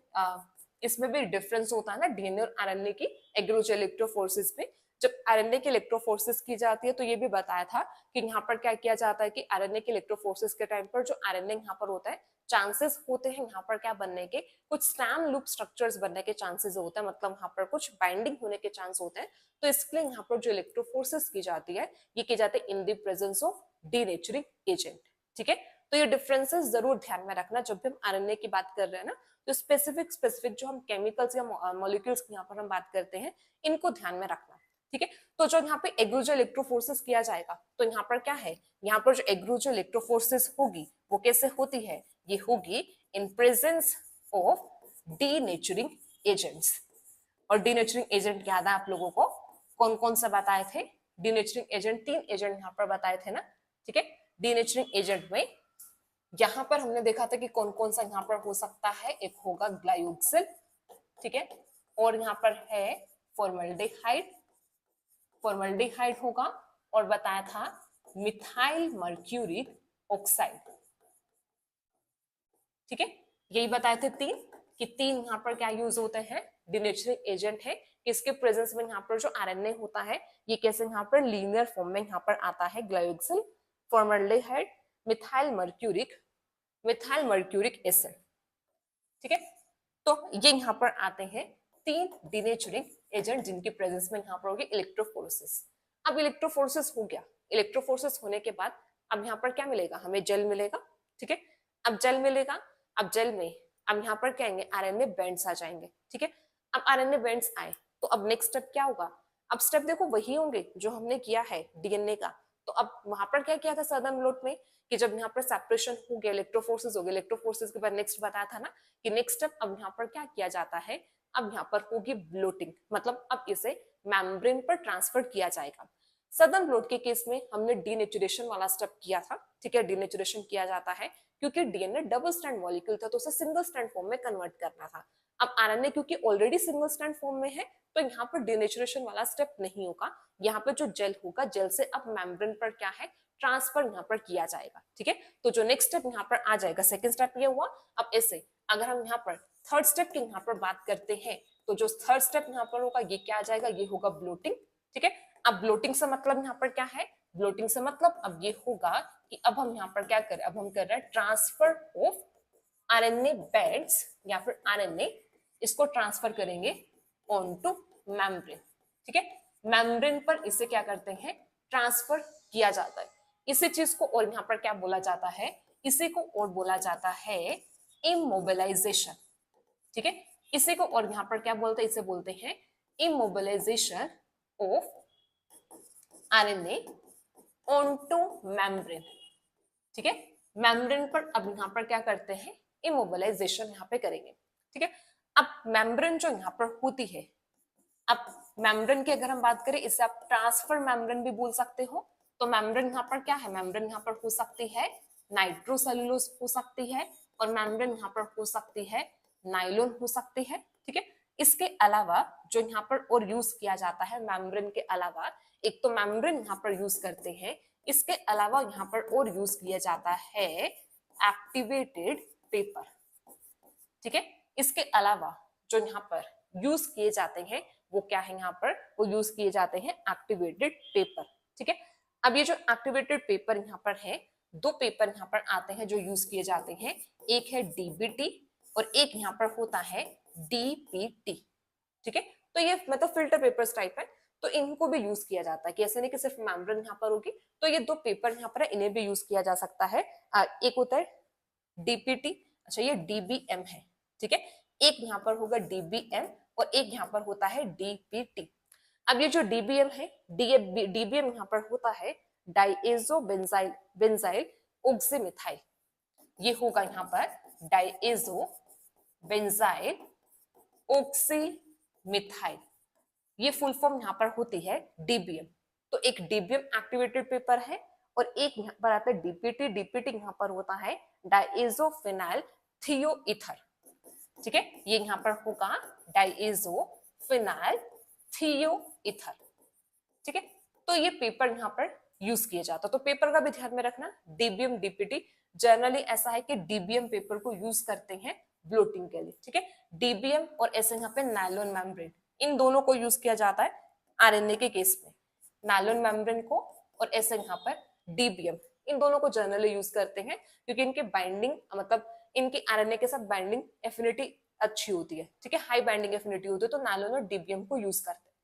इसमें भी डिफरेंस होता है ना डीएनए और आरएनए की एग्रोस्टल इलेक्ट्रोफोरेसिस में। जब आरएनए की इलेक्ट्रोफोरेसिस की जाती है तो ये भी बताया था कि यहाँ पर क्या किया जाता है कि आरएनए की इलेक्ट्रोफोरेसिस के टाइम पर जो आरएनए यहाँ पर होता है, चांसेस होते हैं यहाँ पर क्या बनने के, कुछ स्टैम लूप स्ट्रक्चर्स बनने के चांसेस होते हैं, मतलब यहाँ पर कुछ बाइंडिंग होने के चांस होते हैं। तो इसके लिए यहाँ पर जो इलेक्ट्रोफोरेसिस की जाती है ये की जाती है in the presence of denaturing agent. ठीक है, तो ये डिफरेंसेस जरूर ध्यान में रखना जब भी हम आरएनए की बात कर रहे हैं ना, तो स्पेसिफिक जो हम केमिकल्स या मॉलिक्यूल्स की यहाँ पर हम बात करते हैं इनको ध्यान में रखना। ठीक है, तो जो यहाँ पे एग्रोजो इलेक्ट्रोफोरेसिस किया जाएगा तो यहाँ पर क्या है, यहाँ पर जो एग्रोजो इलेक्ट्रोफोरेसिस होगी वो कैसे होती है, ये होगी in presence of denaturing agents. और डीनेचरिंग एजेंट याद है आप लोगों को कौन कौन सा बताए थे, डीनेचरिंग एजेंट 3 एजेंट यहाँ पर बताए थे ना। ठीक है, डीनेचरिंग एजेंट में यहाँ पर हमने देखा था कि कौन कौन सा यहाँ पर हो सकता है, एक होगा ग्लाइयोक्सिल। ठीक है, और यहाँ पर है फॉर्मल्डिहाइड, फॉर्मल्डिहाइड होगा, और बताया था मिथाइल मर्क्यूरिक ऑक्साइड। ठीक है, यही बताए थे 3 कि 3 यहाँ पर क्या यूज होते हैं, डीनेचरिंग एजेंट है कि इसके प्रेजेंस में यहाँ पर जो आरएनए होता है ये कैसे यहाँ पर लीनियर फॉर्म में यहाँ पर आता है, glycosyl, formaldehyde, methyl mercuric acid. ठीक है, तो ये यहाँ पर आते हैं 3 डिनेचरिंग एजेंट जिनकी प्रेजेंस में यहाँ पर होगी इलेक्ट्रोफोरेसिस। अब इलेक्ट्रोफोरेसिस हो गया, इलेक्ट्रोफोरेसिस होने के बाद अब यहाँ पर क्या मिलेगा, हमें जेल मिलेगा। ठीक है, अब जेल मिलेगा, अब जेल में अब यहाँ पर क्या आएंगे, आरएनए बैंड्स आ जाएंगे। ठीक है, अब आरएनए बैंड्स आए तो अब नेक्स्ट स्टेप क्या होगा, अब स्टेप देखो वही होंगे जो हमने किया है डीएनए का। तो अब वहां पर क्या किया था सदर्न ब्लॉट में कि जब यहाँ पर सेपरेशन हो गया, इलेक्ट्रोफोर्सेस हो गया, इलेक्ट्रोफोर्सेस के बाद नेक्स्ट बताया था ना कि नेक्स्ट स्टेप अब यहाँ पर क्या किया जाता है, अब यहाँ पर होगी ब्लोटिंग, मतलब अब इसे मेम्ब्रेन पर ट्रांसफर किया जाएगा। सदर्न ब्लॉट के केस में हमने डीनेचुरेशन वाला स्टेप किया था। ठीक है, डीनेचुरेशन किया जाता है क्योंकि डीएनए डबल स्ट्रैंड मॉलिक्यूल था तो उसे सिंगल स्ट्रैंड फॉर्म में कन्वर्ट करना था। अब आरएनए क्योंकि ऑलरेडी सिंगल स्ट्रैंड फॉर्म में है तो यहाँ पर डीनेचुरेशन वाला स्टेप नहीं होगा, यहाँ पर जो जेल होगा जेल से अब मेम्ब्रेन पर क्या है ट्रांसफर यहाँ पर किया जाएगा। ठीक है, तो जो नेक्स्ट स्टेप यहाँ पर आ जाएगा, सेकंड स्टेप ये हुआ। अब ऐसे अगर हम यहाँ पर थर्ड स्टेप की यहाँ पर बात करते हैं तो जो थर्ड स्टेप यहाँ पर होगा ये क्या आ जाएगा, ये होगा ब्लोटिंग। ठीक है, अब ब्लोटिंग से मतलब यहाँ पर क्या है, ब्लोटिंग से मतलब अब ये होगा कि अब हम यहाँ पर क्या करें, अब हम कर रहे हैं ट्रांसफर ऑफ आरएनए बैंड्स या फिर आरएनए, इसको ट्रांसफर करेंगे ऑनटू मेम्ब्रेन। ठीक है, मेम्ब्रेन पर इसे क्या करते हैं, ट्रांसफर किया जाता है। इसी चीज को और यहाँ पर क्या बोला जाता है, इसी को और बोला जाता है इमोबिलाइजेशन। ठीक है, इसी को और यहाँ पर क्या बोलते हैं, इसे बोलते हैं immobilization of RNA onto membrane. ठीक है, मेम्ब्रेन पर अब यहाँ पर क्या करते हैं, इमोबिलाइजेशन यहाँ पे करेंगे। ठीक है, अब मेम्ब्रेन जो यहाँ पर होती है, अब मेम्ब्रेन की अगर हम बात करें इसे आप ट्रांसफर मेम्ब्रेन भी बोल सकते हो। तो मेम्ब्रेन यहाँ पर क्या है, मेम्ब्रेन यहाँ पर हो सकती है नाइट्रोसेलुलोज हो सकती है और मेम्ब्रेन यहाँ पर हो सकती है नायलॉन हो सकती है। ठीक है, इसके अलावा जो यहाँ पर और यूज किया जाता है मेम्ब्रेन के अलावा, एक तो मेम्ब्रेन यहाँ पर यूज करते हैं, इसके अलावा यहाँ पर और यूज किया जाता है एक्टिवेटेड पेपर। ठीक है, इसके अलावा जो यहाँ पर यूज किए जाते हैं वो क्या है, यहाँ पर वो यूज किए जाते हैं एक्टिवेटेड पेपर। ठीक है, अब ये जो एक्टिवेटेड पेपर यहाँ पर है, 2 पेपर यहाँ पर आते हैं जो यूज किए जाते हैं, एक है डीबीटी और एक यहाँ पर होता है डीपीटी। ठीक है, तो ये मतलब फिल्टर पेपर्स टाइप है, तो इनको भी यूज किया जाता है कि ऐसे नहीं कि सिर्फ मेम्ब्रेन यहाँ पर होगी। तो ये 2 पेपर यहाँ पर है, इन्हें भी यूज किया जा सकता है। एक होता है डीपीटी, अच्छा ये डीबीएम है। ठीक है, एक यहाँ पर होगा डीबीएम और एक यहाँ पर होता है डीपीटी। अब ये जो डीबीएम है, डीबीएम यहाँ पर होता है डाइएजो बेंजाइल ऑक्सीमिथाइल, ये होगा यहाँ पर डाइएजो बेंजाइल ऑक्सीमिथाइल, ये फुल फॉर्म यहाँ पर होती है डीबीएम। तो एक डीबीएम एक्टिवेटेड पेपर है और एक यहाँ पर आता है डीपीटी, डीपीटी यहाँ पर होता है डाइएजोफिनाइल थियोईथर। ठीक है, ये यहाँ पर होगा डाइएजोफिनाइल थियोईथर। ठीक है, तो ये पेपर यहाँ पर यूज किए जाता है। तो पेपर का भी ध्यान में रखना, डीबीएम डीपीटी जनरली ऐसा है कि डीबीएम पेपर को यूज करते हैं ब्लोटिंग के लिए। ठीक है, डीबीएम और ऐसे यहाँ पे नायलॉन मेम्ब्रेन, इन दोनों को यूज किया जाता है आरएनए के केस में, नायलॉन मेम्ब्रेन को और ऐसे यहाँ पर डीबीएम, इन दोनों को जनरली यूज करते हैं क्योंकि इनकी बाइंडिंग मतलब इनकी आरएनए के साथ बाइंडिंग एफिनिटी अच्छी होती है। ठीक है, हाई बाइंडिंग एफिनिटी होती है, तो नायलॉन और डीबीएम को यूज करते हैं।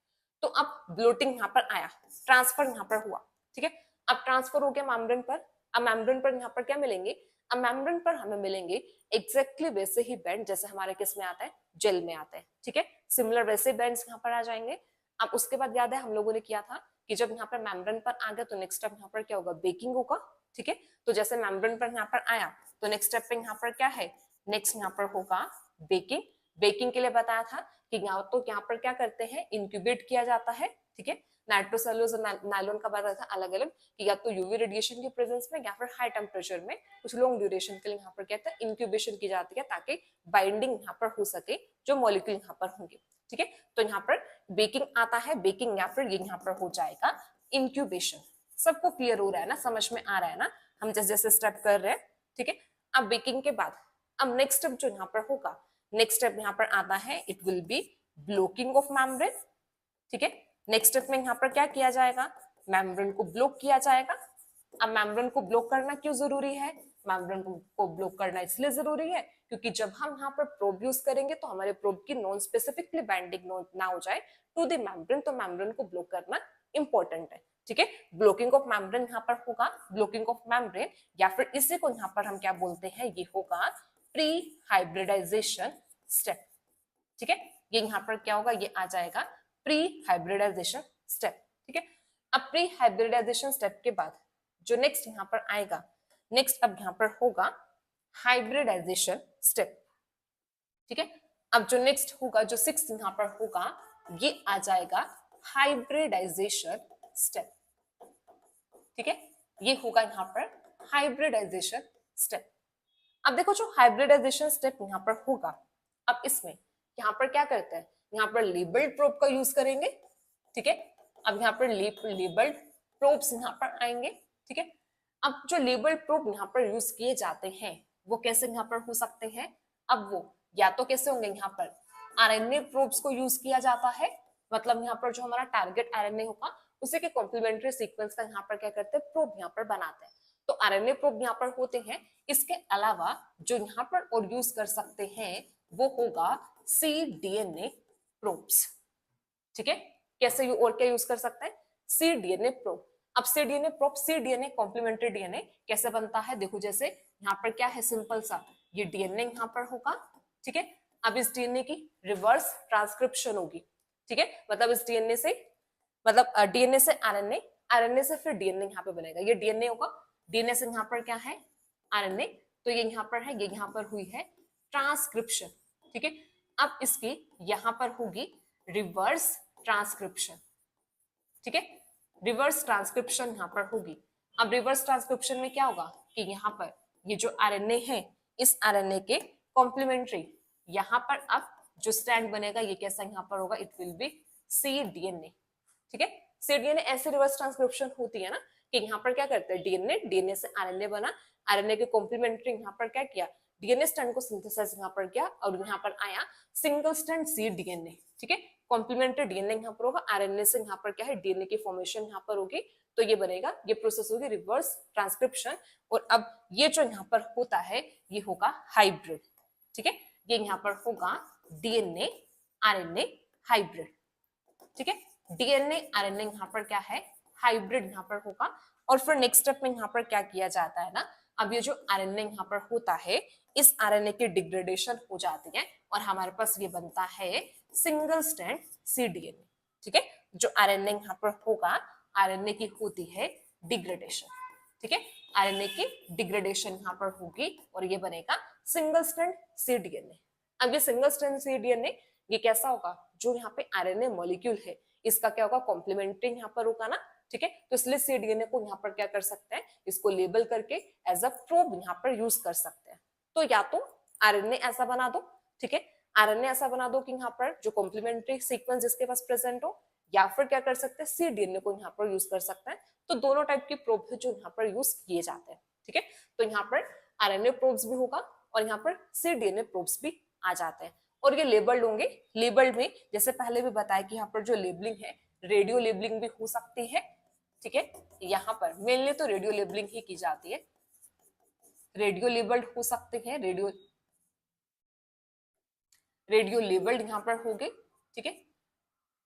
तो अब ब्लोटिंग यहाँ पर आया, ट्रांसफर यहाँ पर हुआ। ठीक है, अब ट्रांसफर हो गया मेम्ब्रेन पर। अब मेम्ब्रेन पर यहाँ पर क्या मिलेंगे, अब मेम्ब्रेन पर हमें मिलेंगे एग्जैक्टली वैसे ही बैंड जैसे हमारे किस में आता है, जेल में आता है। ठीक है, सिमिलर वैसे बैंड्स यहाँ पर आ जाएंगे। अब उसके बाद याद है हम लोगों ने किया था कि जब यहाँ पर मेम्ब्रेन पर आ गया तो नेक्स्ट स्टेप यहाँ पर क्या होगा, बेकिंग होगा। ठीक है, तो जैसे मेम्ब्रेन पर यहाँ पर आया तो नेक्स्ट स्टेप पे यहाँ पर क्या है, नेक्स्ट यहाँ पर होगा बेकिंग। बेकिंग के लिए बताया था कि तो यहाँ पर क्या करते हैं, इंक्यूबेट किया जाता है। ठीक है, नाइट्रोसेलुलोज और नायलॉन का बताया था अलग अलग कि या तो यूवी रेडिएशन के प्रेजेंस में या फिर हाई टेम्परेचर में कुछ लॉन्ग ड्यूरेशन के लिए यहाँ पर क्या है इंक्यूबेशन की जाती है ताकि बाइंडिंग यहाँ पर हो सके जो मॉलिक्यूल यहाँ पर होंगे। ठीक है, तो यहाँ पर बेकिंग आता है, बेकिंग या फिर ये यहाँ पर हो जाएगा इंक्यूबेशन। सबको क्लियर हो रहा है ना, समझ में आ रहा है ना, हम जैसे जैसे स्टेप कर रहे हैं। ठीक है, अब बेकिंग के बाद अब नेक्स्ट स्टेप जो यहाँ पर होगा, नेक्स्ट स्टेप यहाँ पर आता है it will B blocking of membrane. ठीक है, नेक्स्ट स्टेप में यहाँ पर क्या किया जाएगा, मेम्ब्रेन को ब्लॉक किया जाएगा। अब मेम्ब्रेन को ब्लॉक करना क्यों जरूरी है, मेम्ब्रेन को ब्लॉक करना इसलिए जरूरी है क्योंकि जब हम यहाँ पर प्रोब यूज करेंगे तो हमारे प्रोब की नॉन स्पेसिफिकली बाइंडिंग ना हो जाए टू द मेम्ब्रेन, तो मेम्ब्रेन को ब्लॉक करना इंपॉर्टेंट है। ठीक है, ब्लॉकिंग ऑफ मेम्ब्रेन यहाँ पर होगा, ब्लॉकिंग ऑफ मेम्ब्रेन, या फिर इसी को यहाँ पर हम क्या बोलते हैं, ये होगा प्री हाइब्रिडाइजेशन स्टेप। ठीक है, ये यहाँ पर क्या होगा, ये आ जाएगा प्री हाइब्रिडाइजेशन स्टेप। ठीक है, अब प्री हाइब्रिडाइजेशन स्टेप के बाद जो नेक्स्ट यहाँ पर आएगा, नेक्स्ट अब यहाँ पर होगा हाइब्रिडाइजेशन स्टेप। ठीक है, अब जो नेक्स्ट होगा, जो सिक्स्थ यहाँ पर होगा, ये आ जाएगा हाइब्रिडाइजेशन स्टेप। ठीक है, ये होगा यहाँ पर हाइब्रिडाइजेशन स्टेप। अब देखो जो हाइब्रिडाइजेशन स्टेप यहाँ पर होगा, अब इसमें यहाँ पर क्या करते हैं, यहाँ पर लेबल्ड प्रोब का यूज करेंगे। ठीक है, अब यहाँ पर लेबल्ड प्रोब्स यहाँ पर आएंगे। ठीक है, अब जो लेबल्ड प्रोब यहाँ पर यूज किए जाते हैं वो कैसे यहाँ पर हो सकते हैं, अब वो या तो कैसे होंगे, यहाँ पर आरएनए प्रोब्स को यूज किया जाता है, मतलब यहाँ पर जो हमारा टारगेट आरएनए होगा उसी के कॉम्प्लीमेंट्री सीक्वेंस का यहाँ पर क्या करते हैं, प्रोब यहाँ पर बनाते हैं, तो आरएनए प्रोब यहाँ पर होते हैं। इसके अलावा जो यहाँ पर और यूज कर सकते हैं वो होगा cDNA प्रोब्स। ठीक है, कैसे और क्या यूज कर सकते हैं, cDNA प्रोब। अब cDNA probe, cDNA complementary DNA कैसे बनता है, देखो जैसे यहाँ पर क्या है, सिंपल सा ये डीएनए यहाँ पर होगा। ठीक है, अब इस डीएनए की रिवर्स ट्रांसक्रिप्शन होगी। ठीक है, मतलब इस डीएनए से, मतलब डीएनए से आरएनए, आरएनए से फिर डीएनए यहाँ पे बनेगा, ये डीएनए होगा, डीएनए से यहाँ पर क्या है, आरएनए, तो ये यहाँ पर है, ये यहाँ पर हुई है ट्रांसक्रिप्शन। ठीक है, अब इसकी यहाँ पर होगी रिवर्स ट्रांसक्रिप्शन। ठीक है, रिवर्स ट्रांसक्रिप्शन यहाँ पर होगी। अब रिवर्स ट्रांसक्रिप्शन में क्या होगा कि यहाँ पर ये जो आरएनए है, इस आरएनए के कॉम्प्लीमेंट्री यहाँ पर अब जो स्टैंड बनेगा ये कैसा यहाँ पर होगा, इट विल बी cDNA। ठीक है, cDNA ऐसे रिवर्स ट्रांसक्रिप्शन होती है ना कि यहाँ पर क्या करते हैं, डीएनए, डीएनए से आरएनए बना, आरएनए के कॉम्प्लीमेंट्री यहाँ पर क्या किया, डीएनए स्ट्रैंड को सिंथेसाइज यहाँ पर किया और यहाँ पर आया सिंगल स्ट्रैंड cDNA। ठीक है, कॉम्प्लीमेंट्री डीएनए यहाँ पर होगा, आरएनए से यहाँ पर क्या है, डीएनए की फॉर्मेशन यहाँ पर होगी, तो ये बनेगा, ये प्रोसेस होगी रिवर्स ट्रांसक्रिप्शन। और अब ये जो यहाँ पर होता है ये होगा हाइब्रिड। ठीक है, ये यहाँ पर होगा डीएनए आरएनए हाइब्रिड। ठीक है, डीएनए आरएनए यहाँ पर क्या है, हाइब्रिड यहाँ पर होगा। और फिर नेक्स्ट स्टेप में यहाँ पर क्या किया जाता है ना, अब ये जो आरएनए यहाँ पर होता है, इस आरएनए की डिग्रेडेशन हो जाती है और हमारे पास ये बनता है सिंगल स्ट्रैंड cDNA। ठीक है, जो आरएनए यहाँ पर होगा, आरएनए की होती है डिग्रेडेशन। ठीक है, आरएनए की डिग्रेडेशन यहाँ पर होगी और ये बनेगा सिंगल स्ट्रैंड cDNA। अब ये सिंगल स्ट्रैंड cDNA ये कैसा होगा, जो यहाँ पे आरएनए मॉलिक्यूल है इसका क्या होगा, कॉम्प्लीमेंट्री यहाँ पर होगा ना। ठीक है, तो इसलिए cDNA को यहाँ पर क्या कर सकते हैं, इसको लेबल करके एज अ प्रोब यहाँ पर यूज कर सकते हैं। तो या तो आरएनए ऐसा बना दो, ठीक है, आरएनए ऐसा बना दो कि यहाँ पर जो कॉम्प्लीमेंट्री सीक्वेंस जिसके पास प्रेजेंट हो, या फिर क्या कर सकते हैं, cDNA को यहाँ पर यूज कर सकते हैं। तो दोनों टाइप की प्रोब है जो यहाँ पर यूज किए जाते हैं। ठीक है, तो यहाँ पर आरएनए प्रोब्स भी होगा और यहाँ पर cDNA प्रोब्स भी आ जाते हैं और ये लेबल्ड होंगे। लेबल्ड में जैसे पहले भी बताया कि यहाँ पर जो लेबलिंग है, रेडियो लेबलिंग भी हो सकती है। ठीक है, यहाँ पर मेनली तो रेडियो लेबलिंग ही की जाती है, रेडियो लेबल्ड हो सकते हैं, रेडियो लेबल्ड यहाँ पर होंगे। ठीक है,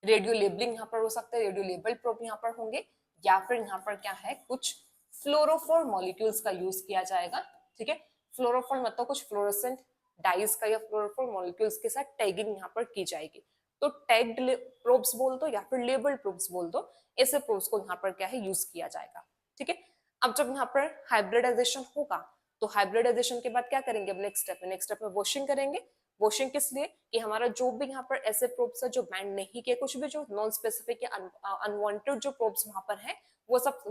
रेडियो लेबलिंग यहाँ पर हो सकता है, रेडियो लेबल्ड प्रोब यहाँ पर होंगे, या फिर यहाँ पर क्या है, कुछ फ्लोरोफोर मॉलिक्यूल्स का यूज किया जाएगा। ठीक है, फ्लोरोफोर मतलब कुछ फ्लोरोसेंट डाइज का या फ्लोरोफोर मॉलिक्यूल्स के साथ टैगिंग यहाँ पर की जाएगी। तो टैग्ड प्रोब्स बोल दो या फिर लेबल्ड प्रोब्स बोल दो, ऐसे प्रोब्स को यहाँ पर क्या है, यूज किया जाएगा। ठीक है, अब जब यहाँ पर हाइब्रिडाइजेशन होगा तो हाइब्रिडाइजेशन के बाद क्या करेंगे, अब नेक्स्ट स्टेप में वॉशिंग करेंगे। वॉशिंग किस लिए, कि हमारा जो भी यहाँ पर ऐसे प्रोब्स है जो बाइंड नहीं किए, कुछ भी जो नॉन स्पेसिफिक या अनवांटेड जो प्रोब्स वहां पर है वो सब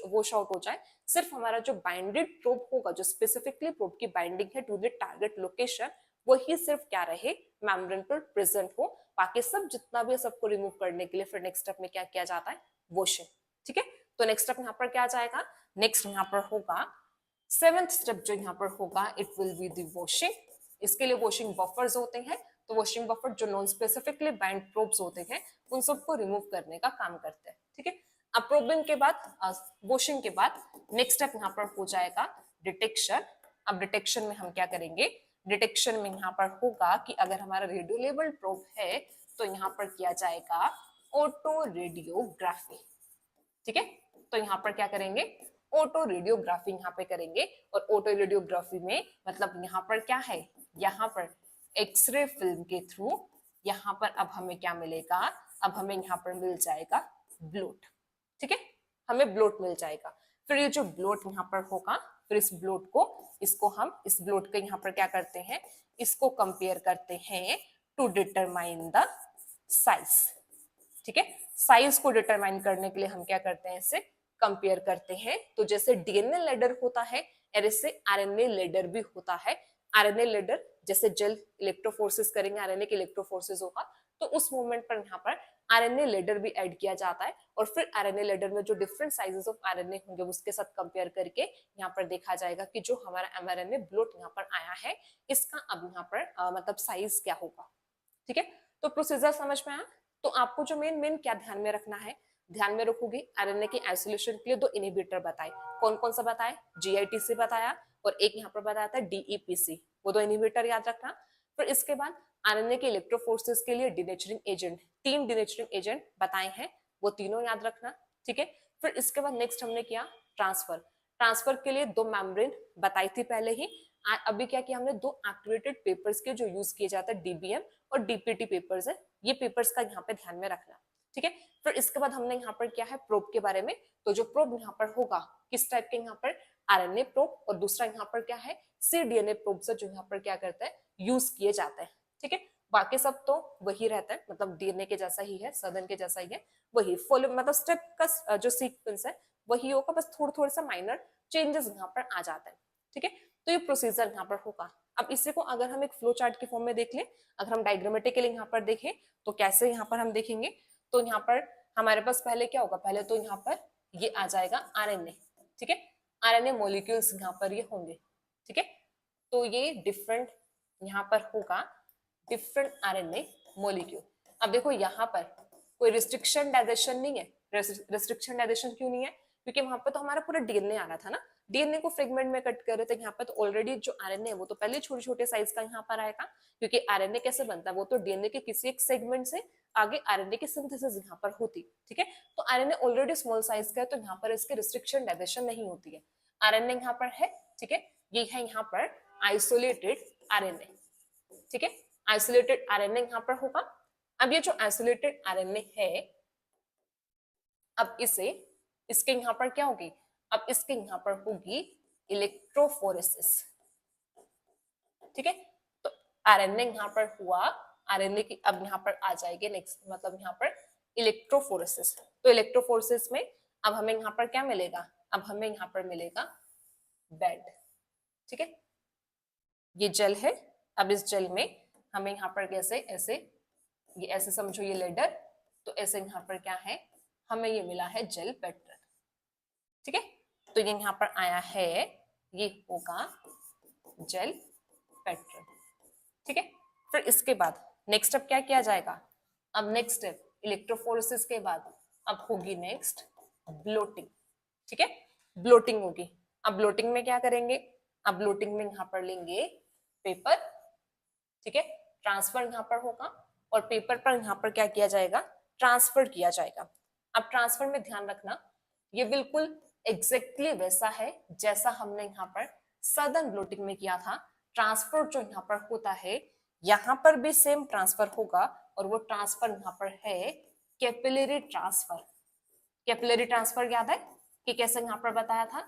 वॉश आउट हो जाए। सिर्फ हमारा जो बाइंडेड प्रोब होगा, जो स्पेसिफिकली प्रोब की बाइंडिंग है टू द टारगेट लोकेशन, वही सिर्फ क्या रहे, मेम्ब्रेन पर प्रेजेंट हो। बाकी सब जितना भी सबको रिमूव करने के लिए फिर नेक्स्ट स्टेप में क्या किया जाता है, वॉशिंग। ठीक है, तो नेक्स्ट स्टेप यहाँ पर क्या आ जाएगा, नेक्स्ट यहाँ पर होगा सेवेंथ स्टेप जो यहाँ पर होगा, it will be the washing. इसके लिए वॉशिंग बफर्स होते हैं, तो वॉशिंग बफर जो नॉन स्पेसिफिकली बाइंड प्रोब्स होते हैं उन सबको रिमूव करने का काम करते हैं, ठीक है। अब प्रोबिंग के बाद, वॉशिंग के बाद नेक्स्ट स्टेप यहाँ पर हो जाएगा डिटेक्शन। अब डिटेक्शन में हम क्या करेंगे, डिटेक्शन में यहाँ पर होगा कि अगर हमारा रेडियो लेबल प्रोब है तो यहाँ पर किया जाएगा ऑटो रेडियोग्राफी, ठीक है। तो यहाँ पर क्या करेंगे, ऑटो रेडियोग्राफी यहाँ पे करेंगे। और ऑटो रेडियोग्राफी में मतलब यहाँ पर क्या है, यहाँ पर एक्सरे फिल्म के थ्रू यहाँ पर अब हमें क्या मिलेगा, अब हमें यहाँ पर मिल जाएगा ब्लोट, ठीक है, हमें ब्लोट मिल जाएगा। फिर ये जो ब्लोट यहाँ पर होगा, फिर इस ब्लोट को, इसको हम इस ब्लोट के यहाँ पर क्या करते हैं, इसको कंपेयर करते हैं टू डिटरमाइन द साइज, ठीक है। साइज को डिटरमाइन करने के लिए हम क्या करते हैं, इसे कंपेयर करते हैं। तो जैसे डीएनए लेडर होता है ऐसे आरएनए लेडर भी होता है। आरएनए लेडर जैसे जेल इलेक्ट्रोफोर्सेस करेंगे, आरएनए के इलेक्ट्रोफोर्सेस होगा, तो उस मोमेंट पर यहाँ पर आरएनए लेडर भी ऐड किया जाता है। और फिर आरएनए लेडर में जो डिफरेंट साइजेस ऑफ आरएनए होंगे उसके साथ कंपेयर करके यहाँ पर देखा जाएगा कि जो हमारा एमआरएनए ब्लोट यहाँ पर आया है इसका अब यहाँ पर मतलब साइज क्या होगा, ठीक है। तो प्रोसीजर समझ में आया। तो आपको जो मेन क्या ध्यान में रखना है, ध्यान में रखोगे आरएनए के आइसोलेशन के लिए दो इनहिबिटर बताए, कौन कौन सा बताए, जीआईटीसी बताया और एक यहाँ पर बताया था डीईपीसी, वो दो इनहिबिटर याद रखना। फिर इसके बाद आरएनए के इलेक्ट्रोफोर्सेस के लिए डिनेचरिंग एजेंट, 3 डिनेचरिंग एजेंट बताए हैं, वो तीनों याद रखना, ठीक है। फिर इसके बाद नेक्स्ट हमने किया ट्रांसफर, ट्रांसफर के लिए 2 मेम्ब्रेन बताई थी पहले ही। अभी क्या किया हमने, 2 एक्टिवेटेड पेपर्स के जो यूज किए जाते हैं डीबीएम और डीपीटी पेपर्स है, ये पेपर्स का यहाँ पे ध्यान में रखना, ठीक है। फिर इसके बाद हमने यहाँ पर क्या है प्रोब के बारे में, तो जो प्रोब यहाँ पर होगा किस टाइप के, यहाँ पर आरएनए प्रोब और दूसरा यहाँ पर क्या है सीडीएनए प्रोब से जो यहाँ पर क्या करता है यूज किए जाते हैं, ठीक है। बाकी सब तो वही रहता है, मतलब डीएनए के जैसा ही है, सदन के जैसा ही है, वही फॉलो मतलब स्टेप का जो सीक्वेंस है वही होगा, बस थोड़ा थोड़ा सा माइनर चेंजेस यहाँ पर आ जाते हैं, ठीक है। तो ये प्रोसीजर यहाँ पर होगा। अब इसी को अगर हम एक फ्लो चार्ट के फॉर्म में देख लें, अगर हम डायग्रामेटिकली यहाँ पर देखें तो कैसे यहाँ पर हम देखेंगे, तो यहाँ पर हमारे पास पहले क्या होगा, पहले तो यहाँ पर ये आ जाएगा आरएनए, ठीक है, आरएनए मॉलिक्यूल्स यहाँ पर ये होंगे, ठीक है। तो ये डिफरेंट यहाँ पर होगा डिफरेंट आरएनए मॉलिक्यूल। अब देखो यहाँ पर कोई रिस्ट्रिक्शन डाइजेशन नहीं है, रिस्ट्रिक्शन डाइजेशन क्यों नहीं है, क्योंकि वहां पर तो हमारा पूरा डीएनए आ रहा था ना, डीएनए को फ्रेगमेंट में कट कर रहे थे, यहाँ पर तो ऑलरेडी जो आरएनए है वो तो पहले छोटे छोटे साइज का यहाँ पर आएगा, क्योंकि आरएनए कैसे बनता है, वो तो डीएनए के किसी एक सेगमेंट से आगे आरएनए की सिंथेसिस यहाँ पर होती, ठीक है। तो आरएनए ऑलरेडी स्मॉल साइज का है, तो यहाँ पर इसके रिस्ट्रिक्शन डाइजेशन नहीं होती है। आरएनए यहाँ पर है, ठीक है, ये है यहाँ पर आइसोलेटेड आरएनए, ठीक है, आइसोलेटेड आरएनए यहाँ पर होगा। अब ये जो आइसोलेटेड आरएनए है, अब इसे इसके यहाँ पर क्या होगी, अब इसके यहाँ पर होगी इलेक्ट्रोफोरेसिस, ठीक है। तो आरएनए यहाँ पर हुआ, आरएनए की अब यहाँ पर आ जाएगी नेक्स्ट, मतलब यहाँ पर इलेक्ट्रोफोरेसिस। तो इलेक्ट्रोफोरेसिस में अब हमें यहाँ पर क्या मिलेगा, अब हमें यहाँ पर मिलेगा बेड, ठीक है, ये जेल है। अब इस जेल में हमें यहाँ पर कैसे ऐसे, ये ऐसे समझो ये लेडर, तो ऐसे यहाँ पर क्या है, हमें ये मिला है जेल पैटर्न, ठीक है। तो ये यहाँ पर आया है, ये होगा जेल पैटर्न, ठीक है। फिर इसके बाद नेक्स्ट स्टेप क्या किया जाएगा, अब नेक्स्ट स्टेप इलेक्ट्रोफोरेसिस के बाद अब होगी नेक्स्ट ब्लोटिंग, ठीक है, ब्लोटिंग होगी। अब ब्लोटिंग में क्या करेंगे, अब ब्लोटिंग में यहाँ पर लेंगे पेपर, ठीक है, ट्रांसफर यहाँ पर होगा और पेपर पर यहाँ पर क्या किया जाएगा, ट्रांसफर किया जाएगा। अब ट्रांसफर में ध्यान रखना ये बिल्कुल एग्जैक्टली वैसा है जैसा हमने यहाँ पर सदन ब्लोटिंग में किया था। ट्रांसफर जो यहाँ पर होता है यहाँ पर भी सेम ट्रांसफर होगा और वो ट्रांसफर यहाँ पर है कैपिलरी ट्रांसफर। कैपिलरी ट्रांसफर याद है कि कैसे यहाँ पर बताया था,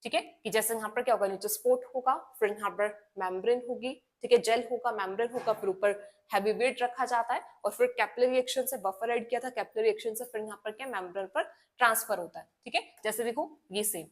ठीक है, कि जैसे यहाँ पर क्या होगा, नीचे स्पोर्ट होगा, फिर यहाँ पर मेम्ब्रेन होगी, ठीक है, जेल होगा, मेम्ब्रेन होगा, फिर ऊपर हैवी वेट रखा जाता है और फिर कैपिलरी एक्शन से बफर ऐड किया था, कैपिलरी एक्शन से फिर यहाँ पर क्या मेम्ब्रेन पर ट्रांसफर होता है, ठीक है। जैसे देखो ये सेम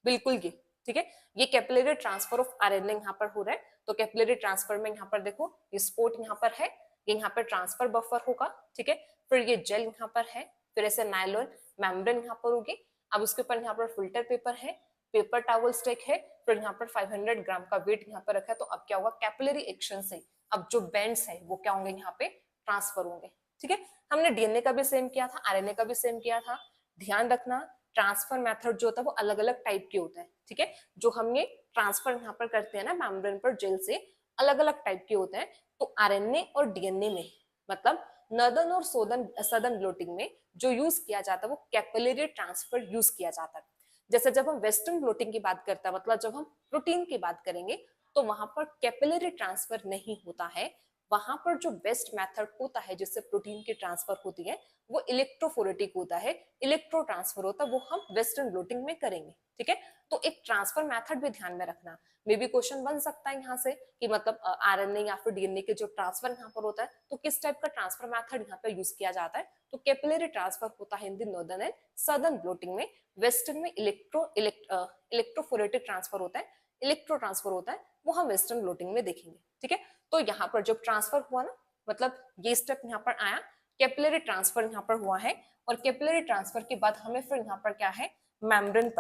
बिल्कुल ये, ठीक है, ये कैपिलरी ट्रांसफर ऑफ आरएनए यहाँ पर हो रहा है। तो कैपिलरी ट्रांसफर में यहाँ पर देखो ये स्पोर्ट यहाँ पर है, ये यहाँ पर ट्रांसफर बफर होगा, ठीक है, फिर ये जेल यहाँ पर है, फिर ऐसे नायलॉन मेम्ब्रेन यहाँ पर होगी। अब उसके ऊपर यहाँ पर फिल्टर पेपर है, पेपर टॉवल स्टिक है, फिर यहाँ पर 500 ग्राम का वेट यहाँ पर रखा है। तो अब क्या होगा, कैपिलरी एक्शन से अब जो बैंड्स है वो क्या होंगे, यहाँ पे ट्रांसफर होंगे। ठीक है, हमने डीएनए का भी सेम किया था, आरएनए का भी सेम किया था। ध्यान रखना ट्रांसफर मेथड जो होता है वो अलग अलग टाइप के होते हैं। ठीक है, जो हम ये ट्रांसफर यहाँ पर करते हैं ना मेम्ब्रेन पर जेल से, अलग अलग टाइप के होते हैं। तो आरएनए और डीएनए में मतलब नॉर्दर्न और सदर्न ब्लोटिंग में जो यूज किया जाता है वो कैपिलरी ट्रांसफर यूज किया जाता है। जैसे जब हम वेस्टर्न ब्लोटिंग की बात करते हैं, मतलब जब हम प्रोटीन की बात करेंगे, तो वहां पर कैपिलरी ट्रांसफर नहीं होता है। वहां पर जो बेस्ट मेथड होता है जिससे प्रोटीन की ट्रांसफर होती है वो इलेक्ट्रोफोरेटिक होता है, इलेक्ट्रो ट्रांसफर होता है, वो हम वेस्टर्न ब्लोटिंग में करेंगे। ठीक है, तो एक ट्रांसफर मेथड भी ध्यान में रखना। मे बी क्वेश्चन बन सकता है यहाँ से कि मतलब आरएनए या फिर डीएनए के जो ट्रांसफर यहाँ पर होता है तो किस टाइप का ट्रांसफर मेथड यहाँ पे यूज किया जाता है। तो कैपिलरी ट्रांसफर होता है in the northern and southern blotting में। वेस्टर्न में इलेक्ट्रोफोरेटिक ट्रांसफर होता है, इलेक्ट्रो ट्रांसफर होता है, वो हम वेस्टर्न ब्लोटिंग में देखेंगे। ठीक है, तो यहाँ पर जब ट्रांसफर हुआ ना, मतलब ये स्टेप यहाँ पर आया, कैपिलरी ट्रांसफर यहाँ पर हुआ है, और कैपिलरी ट्रांसफर के बाद हमें फिर यहाँ पर क्या है, मेम्ब्रेन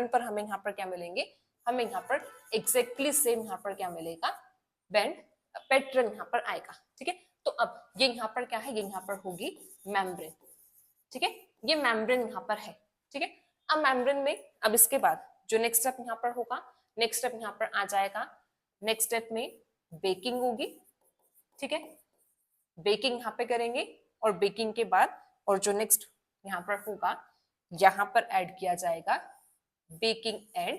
पर हमें यहाँ पर क्या मिलेंगे, हमें यहाँ पर एग्जैक्टली सेम यहाँ पर क्या मिलेगा, बैंड पैटर्न यहाँ पर आएगा। ठीक है, तो अब ये यहाँ पर क्या है, ये यहाँ पर होगी मेम्ब्रेन। ठीक है, ये मेम्ब्रेन यहाँ पर है। ठीक है, अब मेम्ब्रेन में अब इसके बाद जो नेक्स्ट स्टेप यहाँ पर होगा, नेक्स्ट स्टेप यहाँ पर आ जाएगा, नेक्स्ट स्टेप में बेकिंग होगी। ठीक है, बेकिंग यहाँ पे करेंगे, और बेकिंग के बाद और जो नेक्स्ट यहाँ पर होगा, यहाँ पर ऐड किया जाएगा baking and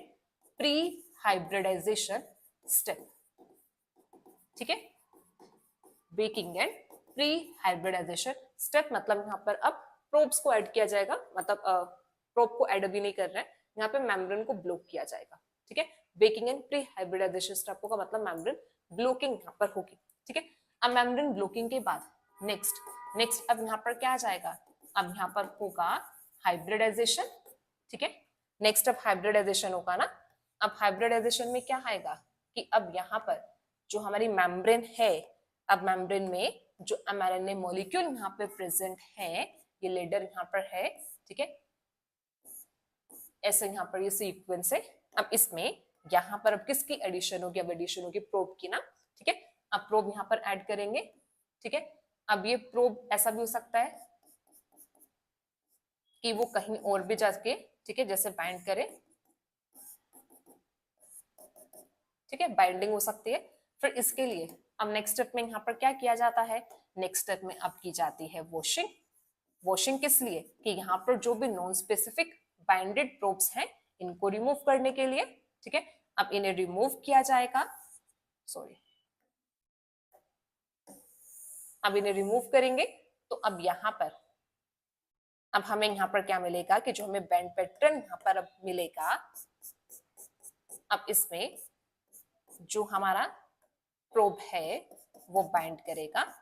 pre hybridization step. ठीक है, baking and pre hybridization step मतलब यहाँ पर अब प्रोब्स को ऐड किया जाएगा, मतलब प्रोब को ऐड भी नहीं कर रहे हैं, यहाँ पे मेम्ब्रेन को ब्लॉक किया जाएगा। ठीक है, baking and pre hybridization step होगा, मतलब मेम्ब्रेन ब्लॉकिंग यहाँ पर होगी। ठीक है, अब मेम्ब्रेन ब्लॉकिंग के बाद नेक्स्ट अब यहाँ पर क्या आ जाएगा, अब यहाँ पर होगा हाइब्रिडाइजेशन। ठीक है, नेक्स्ट अब हाइब्रिडाइजेशन होगा ना, अब हाइब्रिडाइजेशन में क्या आएगा कि अब यहाँ पर जो हमारी मेम्ब्रेन है, अब मेम्ब्रेन में जो mRNA मॉलिक्यूल यहाँ पे प्रेजेंट है, ये लेडर यहाँ पर है। ठीक है, ऐसे यहाँ पर ये सीक्वेंस है। अब इसमें यहाँ पर अब किसकी एडिशन होगी, अब एडिशन होगी प्रोब की ना। ठीक है, अब प्रोब यहाँ पर ऐड करेंगे। ठीक है, अब ये प्रोब ऐसा भी हो सकता है कि वो कहीं और भी जाके, ठीक है, जैसे बाइंड करे। ठीक है, बाइंडिंग हो सकती है। फिर इसके लिए अब नेक्स्ट स्टेप में यहाँ पर क्या किया जाता है, नेक्स्ट स्टेप में अब की जाती है वॉशिंग। वॉशिंग किस लिए, कि यहाँ पर जो भी नॉन स्पेसिफिक बाइंडेड प्रोब्स हैं इनको रिमूव करने के लिए। ठीक है, अब इन्हें रिमूव किया जाएगा, सॉरी, अब इन्हें रिमूव करेंगे। तो अब यहाँ पर अब हमें यहाँ पर क्या मिलेगा कि जो हमें बैंड पैटर्न यहाँ पर अब मिलेगा, अब इसमें जो हमारा प्रोब है वो बाइंड करेगा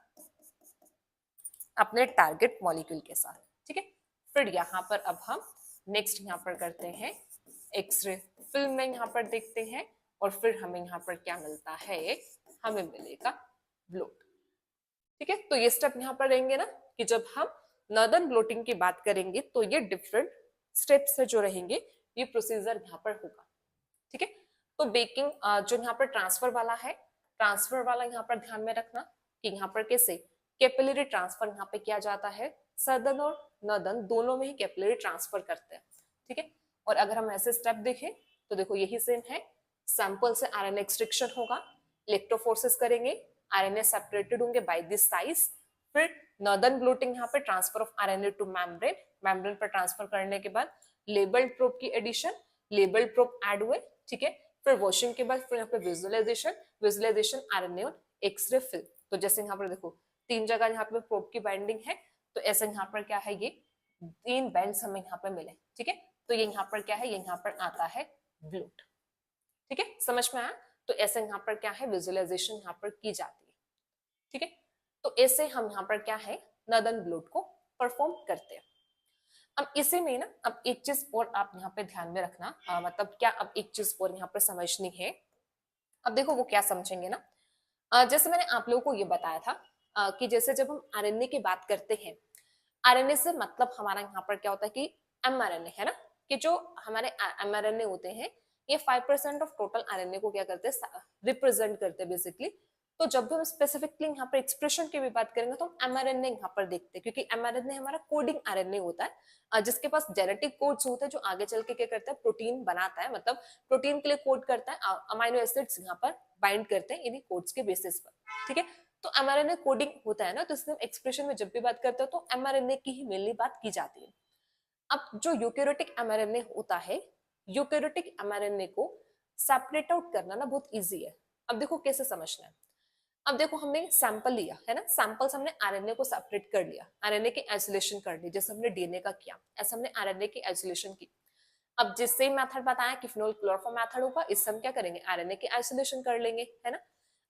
अपने टारगेट मॉलिक्यूल के साथ। ठीक है, फिर यहाँ पर अब हम नेक्स्ट यहाँ पर करते हैं एक्सरे फिल्म में यहाँ पर देखते हैं, और फिर हमें यहाँ पर क्या मिलता है, हमें मिलेगा ब्लोट। ठीक है, तो ये स्टेप यहाँ पर रहेंगे ना, कि जब हम नॉर्दर्न ब्लोटिंग की बात करेंगे तो ये डिफरेंट स्टेप्स है जो रहेंगे, ये प्रोसीजर यहाँ पर होगा। ठीक है, तो बेकिंग जो यहाँ पर ट्रांसफर वाला है, ट्रांसफर वाला यहाँ पर ध्यान में रखना कि यहाँ पर कैसे कैपिलरी ट्रांसफर यहाँ पे किया जाता है, सदर्न और नॉर्दर्न दोनों में ही कैपिलरी ट्रांसफर करते हैं। ठीक है, और अगर हम ऐसे स्टेप देखें तो देखो यही सेम है, सैंपल से आरएनए एक्सट्रैक्शन होगा, इलेक्ट्रोफोर्सेस करेंगे, आरएनए सेपरेटेड होंगे बाय दिस साइज। फिर नॉर्दर्न ब्लोटिंग यहाँ पे transfer of RNA two membrane, membrane पर ट्रांसफर करने के बाद लेबल्ड प्रोब की एडिशन, लेबल्ड प्रोब ऐड हुए। ठीक है, फिर वॉशिंग के बाद फिर यहाँ पे विजुअलाइजेशन आरएनए और एक्सरे फिल्म। तो जैसे यहाँ पर देखो 3 जगह यहाँ पे प्रोब की बाइंडिंग है, तो ऐसे यहाँ पर क्या है, ये 3 बैंड्स हमें यहाँ पे मिले। ठीक है, तो ये यहाँ पर क्या है, ये यहाँ पर आता है ब्लोट। ठीक है, समझ में आया। तो ऐसे यहाँ पर क्या है, विजुअलाइजेशन यहाँ पर की जाती है। ठीक है, तो ऐसे हम यहाँ पर क्या है, नॉर्दर्न ब्लोट को परफॉर्म करते हैं। अब इसी में ना अब एक चीज और आप यहाँ पे ध्यान में रखना, मतलब क्या अब एक चीज और यहाँ पर समझनी है। अब देखो वो क्या समझेंगे ना, जैसे मैंने आप लोगों को ये बताया था कि जैसे जब हम आरएनए की बात करते हैं, आरएनए से मतलब हमारा यहाँ पर क्या होता है कि एमआरएनए है ना, कि जो हमारे एमआरएनए होते हैं ये 5% ऑफ टोटल आरएनए को क्या करते हैं, रिप्रेजेंट करते हैं बेसिकली। तो जब भी हम स्पेसिफिकली यहाँ पर एक्सप्रेशन की भी बात करेंगे तो हम mRNA यहाँ पर देखते हैं, क्योंकि mRNA हमारा कोडिंग RNA होता है, जिसके पास जेनेटिक कोड्स होते हैं जो आगे चल के क्या करता है, प्रोटीन बनाता है, मतलब प्रोटीन के लिए कोड करता है, अमाइनो एसिड्स यहाँ पर बाइंड करते हैं इन्हीं कोड्स के बेसिस पर। ठीक है, तो mRNA कोडिंग होता है ना, तो इसलिए एक्सप्रेशन में जब भी बात करते हो तो mRNA की ही मेनली बात की जाती है। अब जो यूकेरियोटिक mRNA होता है, यूकेरियोटिक mRNA को सेपरेट आउट करना ना बहुत इजी है। अब देखो कैसे समझना है। अब देखो हमने सैंपल लिया है ना, सैंपल्स हमने आरएनए को सेपरेट कर लिया, आरएनए की आइसोलेशन कर ली, जैसे हमने डीएनए का किया, ऐसा हमने आरएनए की आइसोलेशन की। अब जिस सेम मेथड बताया कि फिनोल क्लोरोफॉर्म मेथड होगा, इससे हम क्या करेंगे, आरएनए की आइसोलेशन कर लेंगे, है ना।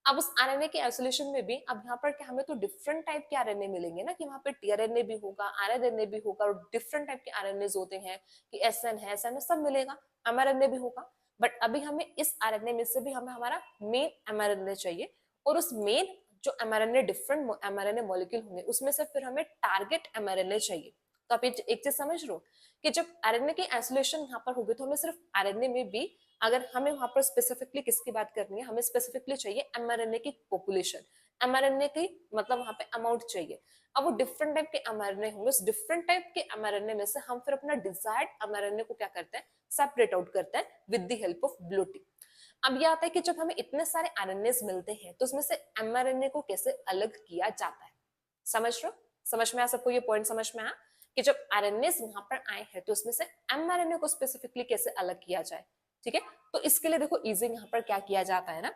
अब उस आरएनए की आइसोलेशन में भी अब यहाँ पर क्या हमें तो डिफरेंट टाइप के आरएनए मिलेंगे ना, कि वहाँ पे टीआरएनए भी होगा, आरएनए भी होगा, और डिफरेंट टाइप के आरएनए होते हैं कि एसएन है, एसएन सब मिलेगा, एमआरएनए भी होगा। बट अभी हमें इस आरएनए में से भी हमें हमारा मेन एमआरएनए चाहिए, और उस मेन जो एमआरएनए डिफरेंट एमआरएनए मॉलिक्यूल होंगे उसमें से फिर हमें टारगेट एमआरएनए चाहिए। तो आप एक चीज समझ लो कि जब आरएनए की आइसोलेशन यहाँ पर होगी तो हमें सिर्फ आरएनए में भी, अगर हमें वहां पर स्पेसिफिकली किसकी बात करनी है, हमें स्पेसिफिकली चाहिए एमआरएनए की पॉपुलेशन, एमआरएनए की मतलब वहां पे अमाउंट चाहिए। अब वो डिफरेंट टाइप के एमआरएनए होंगे, उस डिफरेंट टाइप के एमआरएनए में से हम फिर अपना डिजायर्ड एमआरएनए को क्या करते हैं, सेपरेट आउट करते हैं with the help of blotting. अब ये आता है कि जब हमें इतने सारे आरएनएस मिलते हैं तो उसमें से एमआरएनए को कैसे अलग किया जाता है। समझ लो, समझ में आया सबको, ये पॉइंट समझ में आया कि जब आरएनएस यहाँ पर आए हैं तो उसमें से एमआरएनए को स्पेसिफिकली कैसे अलग किया जाए। ठीक है, तो इसके लिए देखो इजी यहाँ पर क्या किया जाता है ना,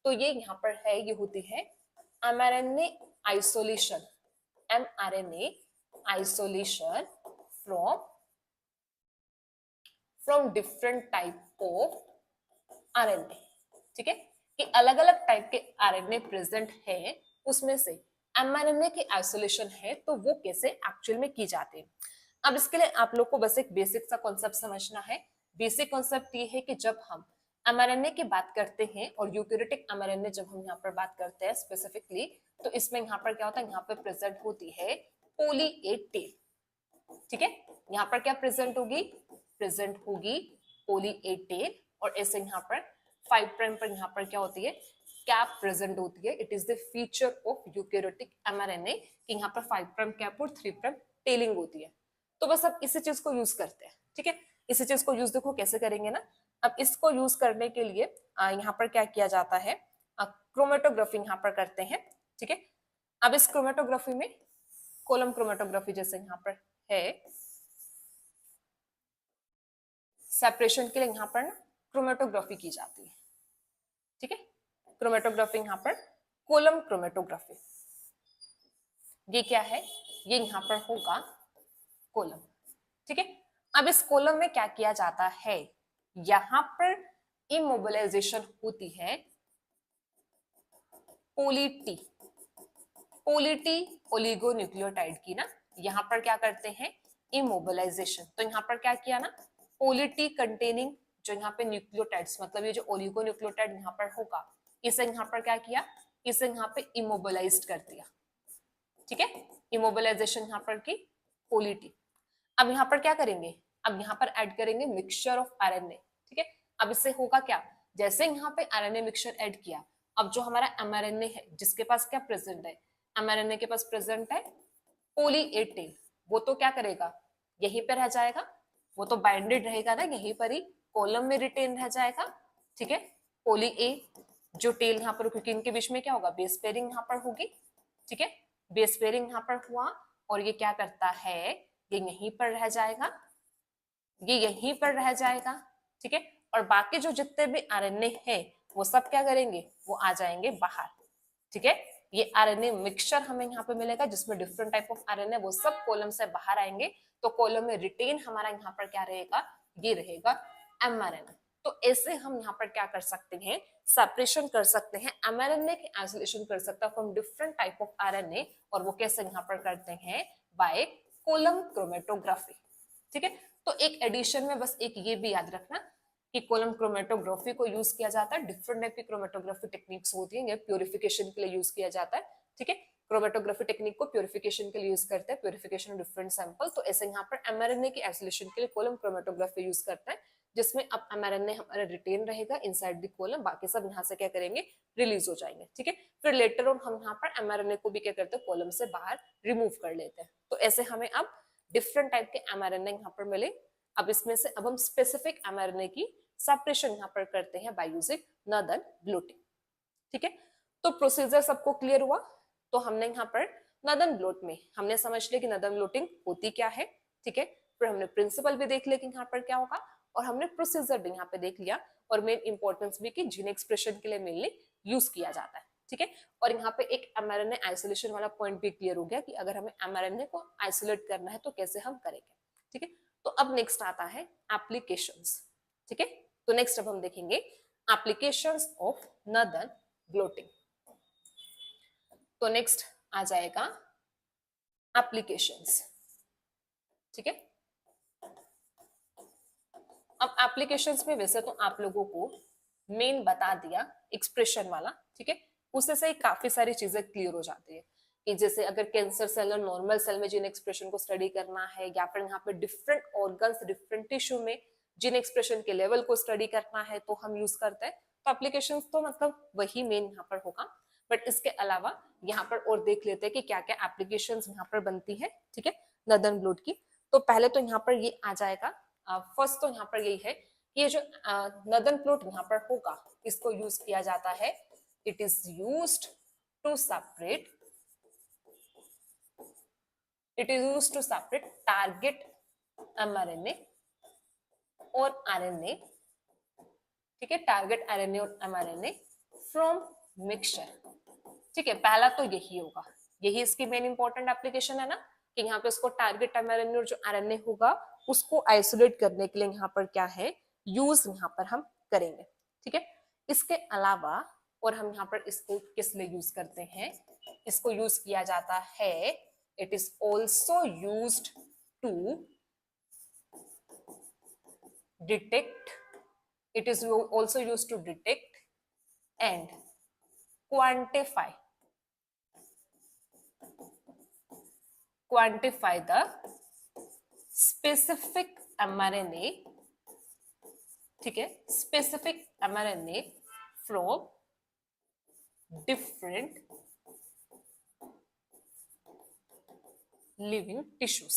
तो ये यहाँ पर है, ये होती है mRNA isolation, mRNA isolation from different type of RNA. ठीक है, कि अलग अलग टाइप के आरएनए प्रेजेंट है, उसमें से एमआरएनए की आइसोलेशन है तो वो कैसे एक्चुअल में की जाती है। अब इसके लिए आप लोग को बस एक बेसिक सा कॉन्सेप्ट समझना है। बेसिक कॉन्सेप्ट ये है कि जब हम एमआरएनए की बात करते हैं और यूकेरियोटिक एमआरएनए जब हम यहाँ पर बात करते हैं स्पेसिफिकली, तो इसमें यहाँ पर क्या होता है, यहाँ पर प्रेजेंट होती है पोली ए टेल। ठीक है, यहाँ पर क्या प्रेजेंट होगी, प्रेजेंट होगी पोली ए टेल, और ऐसे यहाँ पर 5 प्राइम पर यहाँ पर क्या होती है, कैप प्रेजेंट होती है। It is the feature of eukaryotic mRNA कि यहाँ पर 5 प्राइम कैप और 3 प्राइम टेलिंग होती है। तो बस अब इसी चीज को यूज करते हैं। ठीक है, इसी चीज को यूज देखो कैसे करेंगे ना। अब इसको यूज करने के लिए यहाँ पर क्या किया जाता है, क्रोमेटोग्राफी यहाँ पर करते हैं। ठीक है, अब इस क्रोमेटोग्राफी में कॉलम क्रोमेटोग्राफी जैसे यहाँ पर है, सेपरेशन के लिए यहाँ पर ना क्रोमेटोग्राफी की जाती है। ठीक है, क्रोमेटोग्राफी यहाँ पर कॉलम क्रोमेटोग्राफी, ये क्या है, ये यहाँ पर होगा कॉलम। ठीक है, अब इस कॉलम में क्या किया जाता है, यहाँ पर इमोबिलाइजेशन होती है पोली टी, पोली टी ओलिगोन्यूक्लियोटाइड की ना, यहाँ पर क्या करते हैं इमोबिलाइजेशन। तो यहाँ पर क्या किया ना, पोली टी कंटेनिंग जो यहाँ पे न्यूक्लियोटाइड्स, मतलब ये जो ओलिगोन्यूक्लियोटाइड यहाँ पर होगा, इसे यहाँ पर क्या किया, इसे यहाँ पे इमोबिलाइज्ड कर दिया। ठीक है, इमोबिलाइजेशन यहाँ पर की पोली टी। अब यहाँ पर क्या करेंगे, अब यहाँ पर ऐड करेंगे मिक्सचर ऑफ आरएनए। ठीक है, अब इससे होगा क्या, जैसे यहाँ पे आरएनए मिक्सचर ऐड किया, अब जो हमारा एमआरएनए है जिसके पास क्या प्रेजेंट है, एमआरएनए के पास प्रेजेंट है पोली ए टेल, वो तो क्या करेगा, यहीं पर रह जाएगा, वो तो बाइंडेड रहेगा ना यहीं पर ही, कॉलम में रिटेन रह जाएगा। ठीक है, पोली ए जो टेल यहाँ पर, क्योंकि इनके बीच में क्या होगा, बेस पेयरिंग यहाँ पर होगी। ठीक है, बेस पेयरिंग यहाँ पर हुआ, और ये क्या करता है, ये यहीं पर रह जाएगा, ये यहीं पर रह जाएगा। ठीक है, और बाकी जो जितने भी आरएनए हैं वो सब क्या करेंगे, वो आ जाएंगे बाहर। ठीक है, ये आरएनए मिक्सचर हमें यहाँ पे मिलेगा जिसमें डिफरेंट टाइप ऑफ आरएनए, वो सब कॉलम से बाहर आएंगे, तो कॉलम में रिटेन हमारा यहाँ पर क्या रहेगा, ये रहेगा एमआरएनए। तो ऐसे हम यहाँ पर क्या कर सकते हैं, सेपरेशन कर सकते हैं, एमआरएनए की आइसोलेशन कर सकते हैं from different type of RNA, और वो कैसे यहाँ पर करते हैं, बाय कॉलम क्रोमेटोग्राफी। ठीक है, तो एक एडिशन में बस एक ये भी याद रखना कि कॉलम क्रोमेटोग्राफी को यूज किया जाता है, डिफरेंट टाइप की क्रोमेटोग्राफी टेक्निक्स होती है, प्योरिफिकेशन के लिए यूज किया जाता है। ठीक है, क्रोमेटोग्राफी टेक्निक को प्योरिफिकेशन के लिए यूज करते हैं, प्योरिफिकेशन ऑफ डिफरेंट सैंपल। तो ऐसे यहाँ पर एमआरएनए की आइसोलेशन के लिए कॉलम क्रोमेटोग्राफी यूज करते हैं, जिसमें अब mRNA हमारा रिटेन रहेगा इनसाइड द कॉलम, बाकी सब यहाँ से क्या करेंगे, रिलीज हो जाएंगे, ठीक है। फिर लेटर ऑन हम यहाँ पर mRNA को भी क्या करते हैं, कॉलम से बाहर रिमूव कर लेते हैं। तो ऐसे हमें अब डिफरेंट टाइप के mRNA यहाँ पर मिले। अब इसमें से अब हम स्पेसिफिक mRNA की सेपरेशन यहाँ पर करते हैं बाय यूजिंग नदन ब्लोटिंग, ठीक है। तो प्रोसीजर सबको क्लियर हुआ। तो हमने यहाँ पर नदन ब्लोट में हमने समझ लिया कि नदन ब्लोटिंग होती क्या है, ठीक है। फिर हमने प्रिंसिपल भी देख लिया कि यहाँ पर क्या होगा, और हमने प्रोसीजर भी यहाँ पे देख लिया, और मेन इंपॉर्टेंस भी कि जीन एक्सप्रेशन के लिए मेनली यूज किया जाता है, ठीक है। और यहाँ पे एक mRNA आइसोलेशन वाला पॉइंट भी क्लियर हो गया कि अगर हमें mRNA को आइसोलेट करना है तो कैसे हम करेंगे, ठीक है। तो अब नेक्स्ट आता है एप्लीकेशंस, ठीक है। तो नेक्स्ट अब हम देखेंगे एप्लीकेशंस ऑफ नदन ब्लोटिंग। तो नेक्स्ट आ जाएगा एप्लीकेशंस, ठीक है। अब एप्लीकेशंस में वैसे तो आप लोगों को मेन बता दिया एक्सप्रेशन वाला, ठीक है। उससे से काफी सारी चीजें क्लियर हो जाती है कि जैसे अगर कैंसर सेल और नॉर्मल सेल में जीन एक्सप्रेशन को स्टडी करना है, या फिर यहाँ पे डिफरेंट ऑर्गन्स डिफरेंट टिश्यू में जीन एक्सप्रेशन के लेवल को स्टडी करना है तो हम यूज करते हैं। तो एप्लीकेशन तो मतलब वही मेन यहाँ पर होगा, बट इसके अलावा यहाँ पर और देख लेते हैं कि क्या क्या एप्लीकेशन यहाँ पर बनती है, ठीक है, नदन ब्लोट की। तो पहले तो यहाँ पर ये आ जाएगा, फर्स्ट तो यहाँ पर यही है कि ये जो नदन ब्लोट यहाँ पर होगा इसको यूज किया जाता है, it is used to separate, it is used to separate target mRNA और RNA, ठीक है, टारगेट RNA और mRNA फ्रॉम मिक्सचर, ठीक है। पहला तो यही होगा, यही इसकी मेन इंपॉर्टेंट एप्लीकेशन है ना, कि यहाँ पे उसको टारगेट mRNA और जो RNA होगा उसको आइसोलेट करने के लिए यहाँ पर क्या है, यूज यहाँ पर हम करेंगे, ठीक है। इसके अलावा और हम यहाँ पर इसको किस लिए यूज करते हैं, इसको यूज किया जाता है, it is also used to detect, it is also used to detect and quantify the specific mRNA, ठीक है, specific mRNA from different living tissues.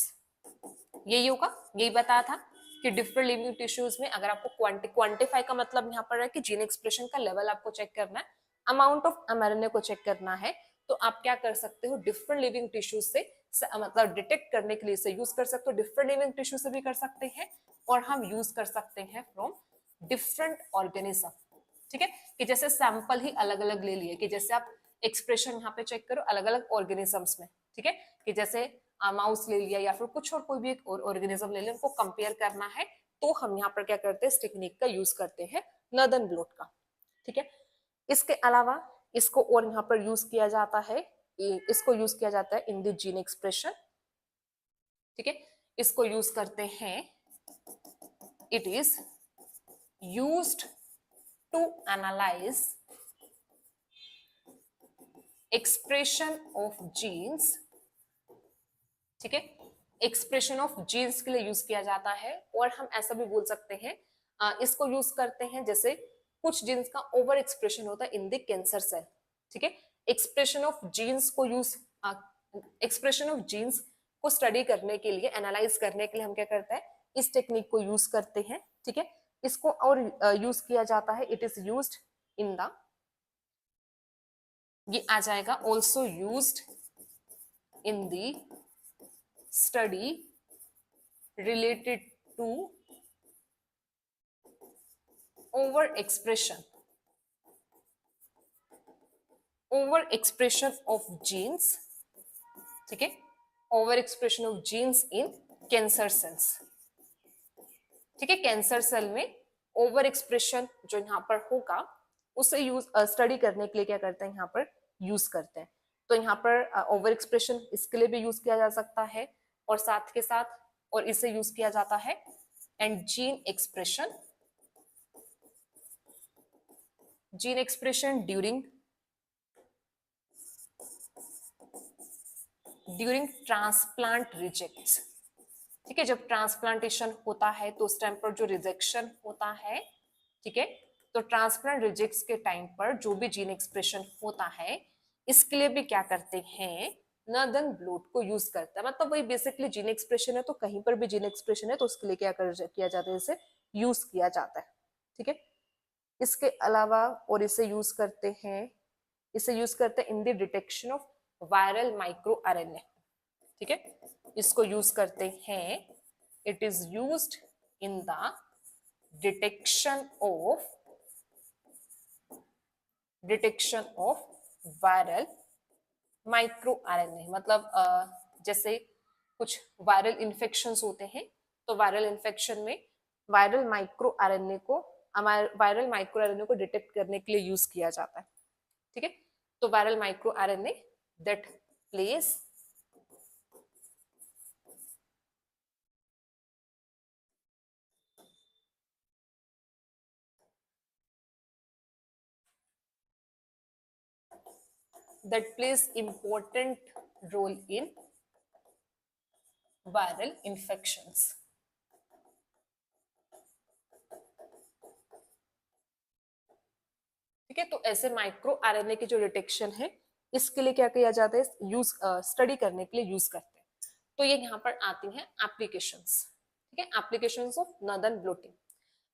यही होगा, यही बताया था कि डिफरेंट लिविंग टिश्यूज में अगर आपको क्वांटिफाई का मतलब यहाँ पर है कि जीन एक्सप्रेशन का लेवल आपको चेक करना है, अमाउंट ऑफ mRNA को चेक करना है, तो आप क्या कर सकते हो, डिफरेंट लिविंग टिश्यूज से मतलब डिटेक्ट करने के लिए से यूज कर सकते हो, डिफरेंट लिविंग टिश्यू से भी कर सकते हैं, और हम यूज कर सकते हैं फ्रॉम डिफरेंट ऑर्गेनिज्म, ठीक है। कि जैसे सैंपल ही अलग अलग ले लिए, कि जैसे आप एक्सप्रेशन यहाँ पे चेक करो अलग अलग ऑर्गेनिजम्स में, ठीक है, कि जैसे माउस ले लिया या फिर कुछ और कोई भी एक ऑर्गेनिज्म ले लिया, उनको कंपेयर करना है, तो हम यहाँ पर क्या करते हैं, इस टेक्निक का यूज करते हैं नदन ब्लोट का, ठीक है। इसके अलावा इसको और यहाँ पर यूज किया जाता है, इसको यूज किया जाता है इन द जीन एक्सप्रेशन, ठीक है, इसको यूज करते हैं, it is used to analyse expression of genes, ठीक है, एक्सप्रेशन ऑफ जीन्स के लिए यूज किया जाता है। और हम ऐसा भी बोल सकते हैं, इसको यूज करते हैं जैसे कुछ जीन्स का ओवर एक्सप्रेशन होता है इन द कैंसर सेल, ठीक है। एक्सप्रेशन ऑफ जीन्स को यूज, एक्सप्रेशन ऑफ जीन्स को स्टडी करने के लिए, एनालाइज करने के लिए हम क्या करते हैं, इस टेक्निक को यूज करते हैं, ठीक है। इसको और यूज किया जाता है, it is used in the, ये आ जाएगा also used in the study related to overexpression of genes, ठीक है, overexpression of genes in cancer cells, ठीक है। कैंसर सेल में ओवर एक्सप्रेशन जो यहाँ पर होगा उसे यूज स्टडी करने के लिए क्या करते हैं, यहाँ पर यूज करते हैं। तो यहाँ पर ओवर एक्सप्रेशन इसके लिए भी यूज किया जा सकता है, और साथ के साथ और इसे यूज किया जाता है and gene expression during transplant rejects, ठीक है, जब ट्रांसप्लांटेशन होता है तो उस टाइम पर जो रिजेक्शन होता है, ठीक है, तो ट्रांसप्लांट रिजेक्ट्स के टाइम पर जो भी जीन एक्सप्रेशन होता है, इसके लिए भी क्या करते हैं, नॉर्दर्न ब्लोट को यूज करता है। मतलब वही बेसिकली जीन एक्सप्रेशन है, तो कहीं पर भी जीन एक्सप्रेशन है तो उसके लिए क्या किया जाता है, इसे यूज किया जाता है। ठीक है, इसके अलावा और इसे यूज करते हैं in the detection of viral micro RNA. ठीक है, इसको यूज करते हैं, it is used in the detection of viral micro RNA. मतलब जैसे कुछ वायरल इन्फेक्शंस होते हैं, तो वायरल इन्फेक्शन में वायरल माइक्रो आरएनए को डिटेक्ट करने के लिए यूज किया जाता है। ठीक है, तो viral micro RNA that place important role in viral infections। ठीक है, तो ऐसे माइक्रो आरएनए की जो डिटेक्शन है, इसके लिए क्या किया जाता है, यूज स्टडी करने के लिए यूज करते हैं। तो ये यहाँ पर आती हैं एप्लीकेशंस। ठीक है, एप्लीकेशंस ऑफ नॉर्दर्न ब्लोटिंग।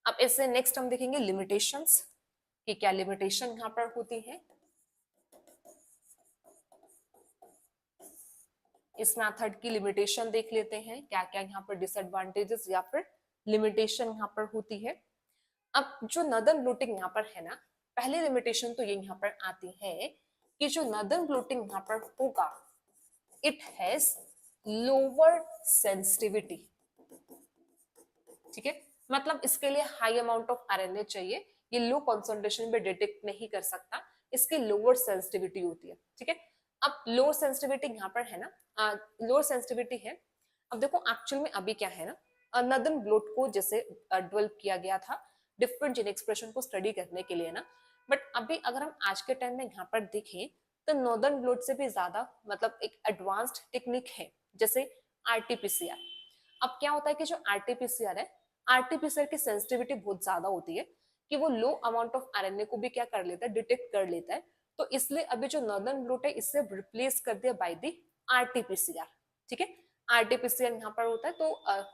अब इससे नेक्स्ट हम देखेंगे लिमिटेशंस, कि क्या लिमिटेशन यहाँ पर होती है। इस मेथड की लिमिटेशन देख लेते हैं, क्या क्या यहाँ पर डिसएडवांटेजेस या फिर लिमिटेशन यहाँ पर होती है। अब जो नॉर्दर्न ब्लोटिंग यहाँ पर है ना, पहली लिमिटेशन तो ये यहाँ पर आती है कि जो नॉर्दर्न ब्लोटिंग यहाँ पर होगा, इट हैज लोअर सेंसिटिविटी। ठीक है, मतलब इसके लिए हाई अमाउंट ऑफ आरएनए चाहिए, ये लो कॉन्सेंट्रेशन पे डिटेक्ट नहीं कर सकता, इसकी लोअर सेंसिटिविटी होती है। ठीक है, अब लोअर सेंसिटिविटी यहाँ पर है ना, लोअर सेंसिटिविटी है। अब देखो एक्चुअल में अभी क्या है ना, नॉर्दर्न ब्लोट को जैसे डेवलप किया गया था डिफरेंट जीन एक्सप्रेशन को स्टडी करने के लिए ना, बट अभी अगर हम आज के टाइम में यहाँ पर देखें तो नॉर्दर्न ब्लोट से भी ज्यादा मतलब एक एडवांस्ड टेक्निक है, जैसे आरटीपीसीआर। अब क्या होता है कि जो आरटीपीसीआर है, आरटीपीसीआर की सेंसिटिविटी बहुत ज्यादा होती है कि वो लो अमाउंट ऑफ आरएनए को भी क्या कर लेता है, डिटेक्ट कर लेता है। तो इसलिए अभी जो नॉर्दर्न ब्लोट है, इससे रिप्लेस कर दिया बाय दी आरटीपीसीआर। ठीक है, आरटीपीसीआर यहाँ पर होता है, तो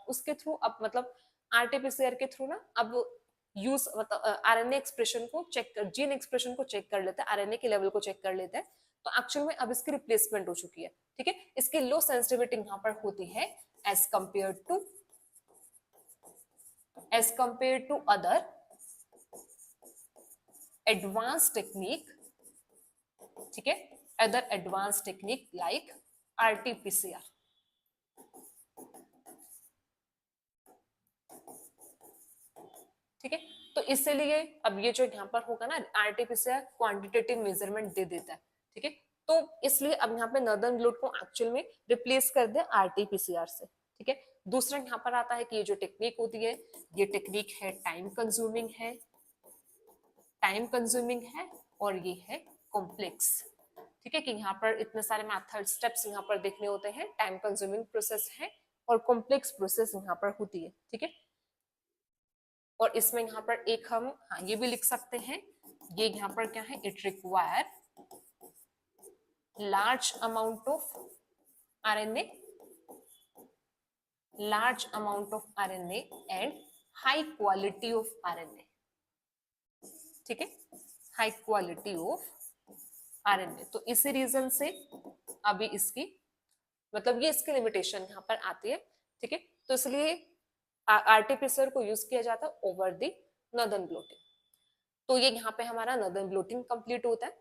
उसके थ्रू अब मतलब आरटीपीसीआर के थ्रू ना अब यूज मतलब आरएनए एक्सप्रेशन को चेक कर, जीन एक्सप्रेशन को चेक कर लेता है, आरएनए के लेवल को चेक कर लेता है। तो एक्चुअल में अब इसकी रिप्लेसमेंट हो चुकी है। ठीक है, इसकी लो सेंसिटिविटी यहाँ पर होती है as compare to other advance technique. ठीक है, other advance technique like RTPCR. ठीक है, तो इसलिए अब ये जो यहाँ पर होगा ना, आरटीपीसीआर क्वांटिटेटिव मेजरमेंट दे देता है। ठीक है, तो इसलिए अब यहाँ पे नॉर्दर्न ब्लोट को एक्चुअल में रिप्लेस कर दे आरटीपीसीआर से। ठीक है, दूसरा यहाँ पर आता है कि ये जो टेक्निक होती है, ये टेक्निक है टाइम कंज्यूमिंग है और ये है कॉम्प्लेक्स। ठीक है, कि यहाँ पर इतने सारे मेथड स्टेप्स यहाँ पर देखने होते हैं, टाइम कंज्यूमिंग प्रोसेस है और कॉम्प्लेक्स प्रोसेस यहाँ पर होती है। ठीक है, और इसमें यहाँ पर एक हम हाँ ये भी लिख सकते हैं, ये यहाँ पर क्या है, it require large amount of RNA and high quality of RNA. ठीक है, हाई क्वालिटी ऑफ आरएनए। तो इसी रीजन से अभी इसकी मतलब ये इसकी लिमिटेशन यहाँ पर आती है। ठीक है, तो इसलिए आरटीपीसीआर को यूज किया जाता है ओवर द नॉर्दर्न ब्लोटिंग। तो ये यहाँ पे हमारा नॉर्दर्न ब्लोटिंग कंप्लीट होता है।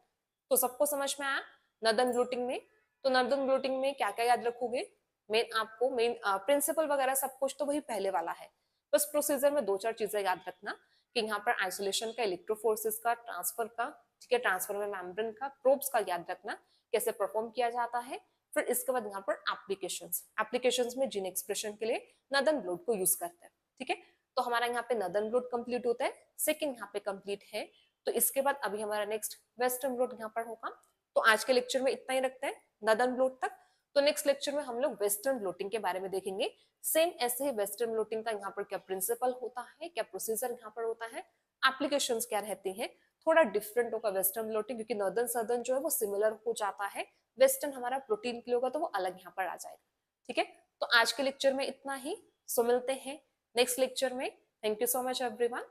तो सबको समझ में आया नॉर्दर्न ब्लोटिंग में। तो नॉर्दर्न ब्लोटिंग में क्या क्या याद रखोगे, मेन प्रिंसिपल वगैरह सब कुछ तो वही पहले वाला है, बस प्रोसीजर में दो चार चीजें याद रखना कि यहाँ पर आइसोलेशन का, इलेक्ट्रोफोर्सेस का, ट्रांसफर का, ठीक है, ट्रांसफर में मेम्ब्रेन का, प्रोब्स का याद रखना कैसे परफॉर्म किया जाता है। फिर इसके बाद यहाँ पर एप्लीकेशंस में जीन एक्सप्रेशन के लिए नॉर्दर्न ब्लोट को यूज करते हैं। ठीक है, तो हमारा यहाँ पे नॉर्दर्न ब्लोट कंप्लीट होता है, सेकंड यहाँ पे कंप्लीट है। तो इसके बाद अभी हमारा नेक्स्ट वेस्टर्न ब्लोट यहाँ पर होगा। तो आज के लेक्चर में इतना ही रखते हैं, नॉर्दर्न ब्लोट तक। तो नेक्स्ट लेक्चर में हम लोग वेस्टर्न ब्लोटिंग के बारे में देखेंगे। सेम ऐसे ही वेस्टर्न ब्लोटिंग का यहाँ पर क्या प्रिंसिपल होता है, क्या प्रोसीजर यहाँ पर होता है, एप्लीकेशंस क्या रहती हैं। थोड़ा डिफरेंट होगा वेस्टर्न ब्लोटिंग, क्योंकि नॉर्दर्न सदर्न जो है वो सिमिलर हो जाता है, वेस्टर्न हमारा प्रोटीन के लिए होगा तो वो अलग यहाँ पर आ जाएगा। ठीक है, तो आज के लेक्चर में इतना ही। सो मिलते हैं नेक्स्ट लेक्चर में। Thank you so much everyone.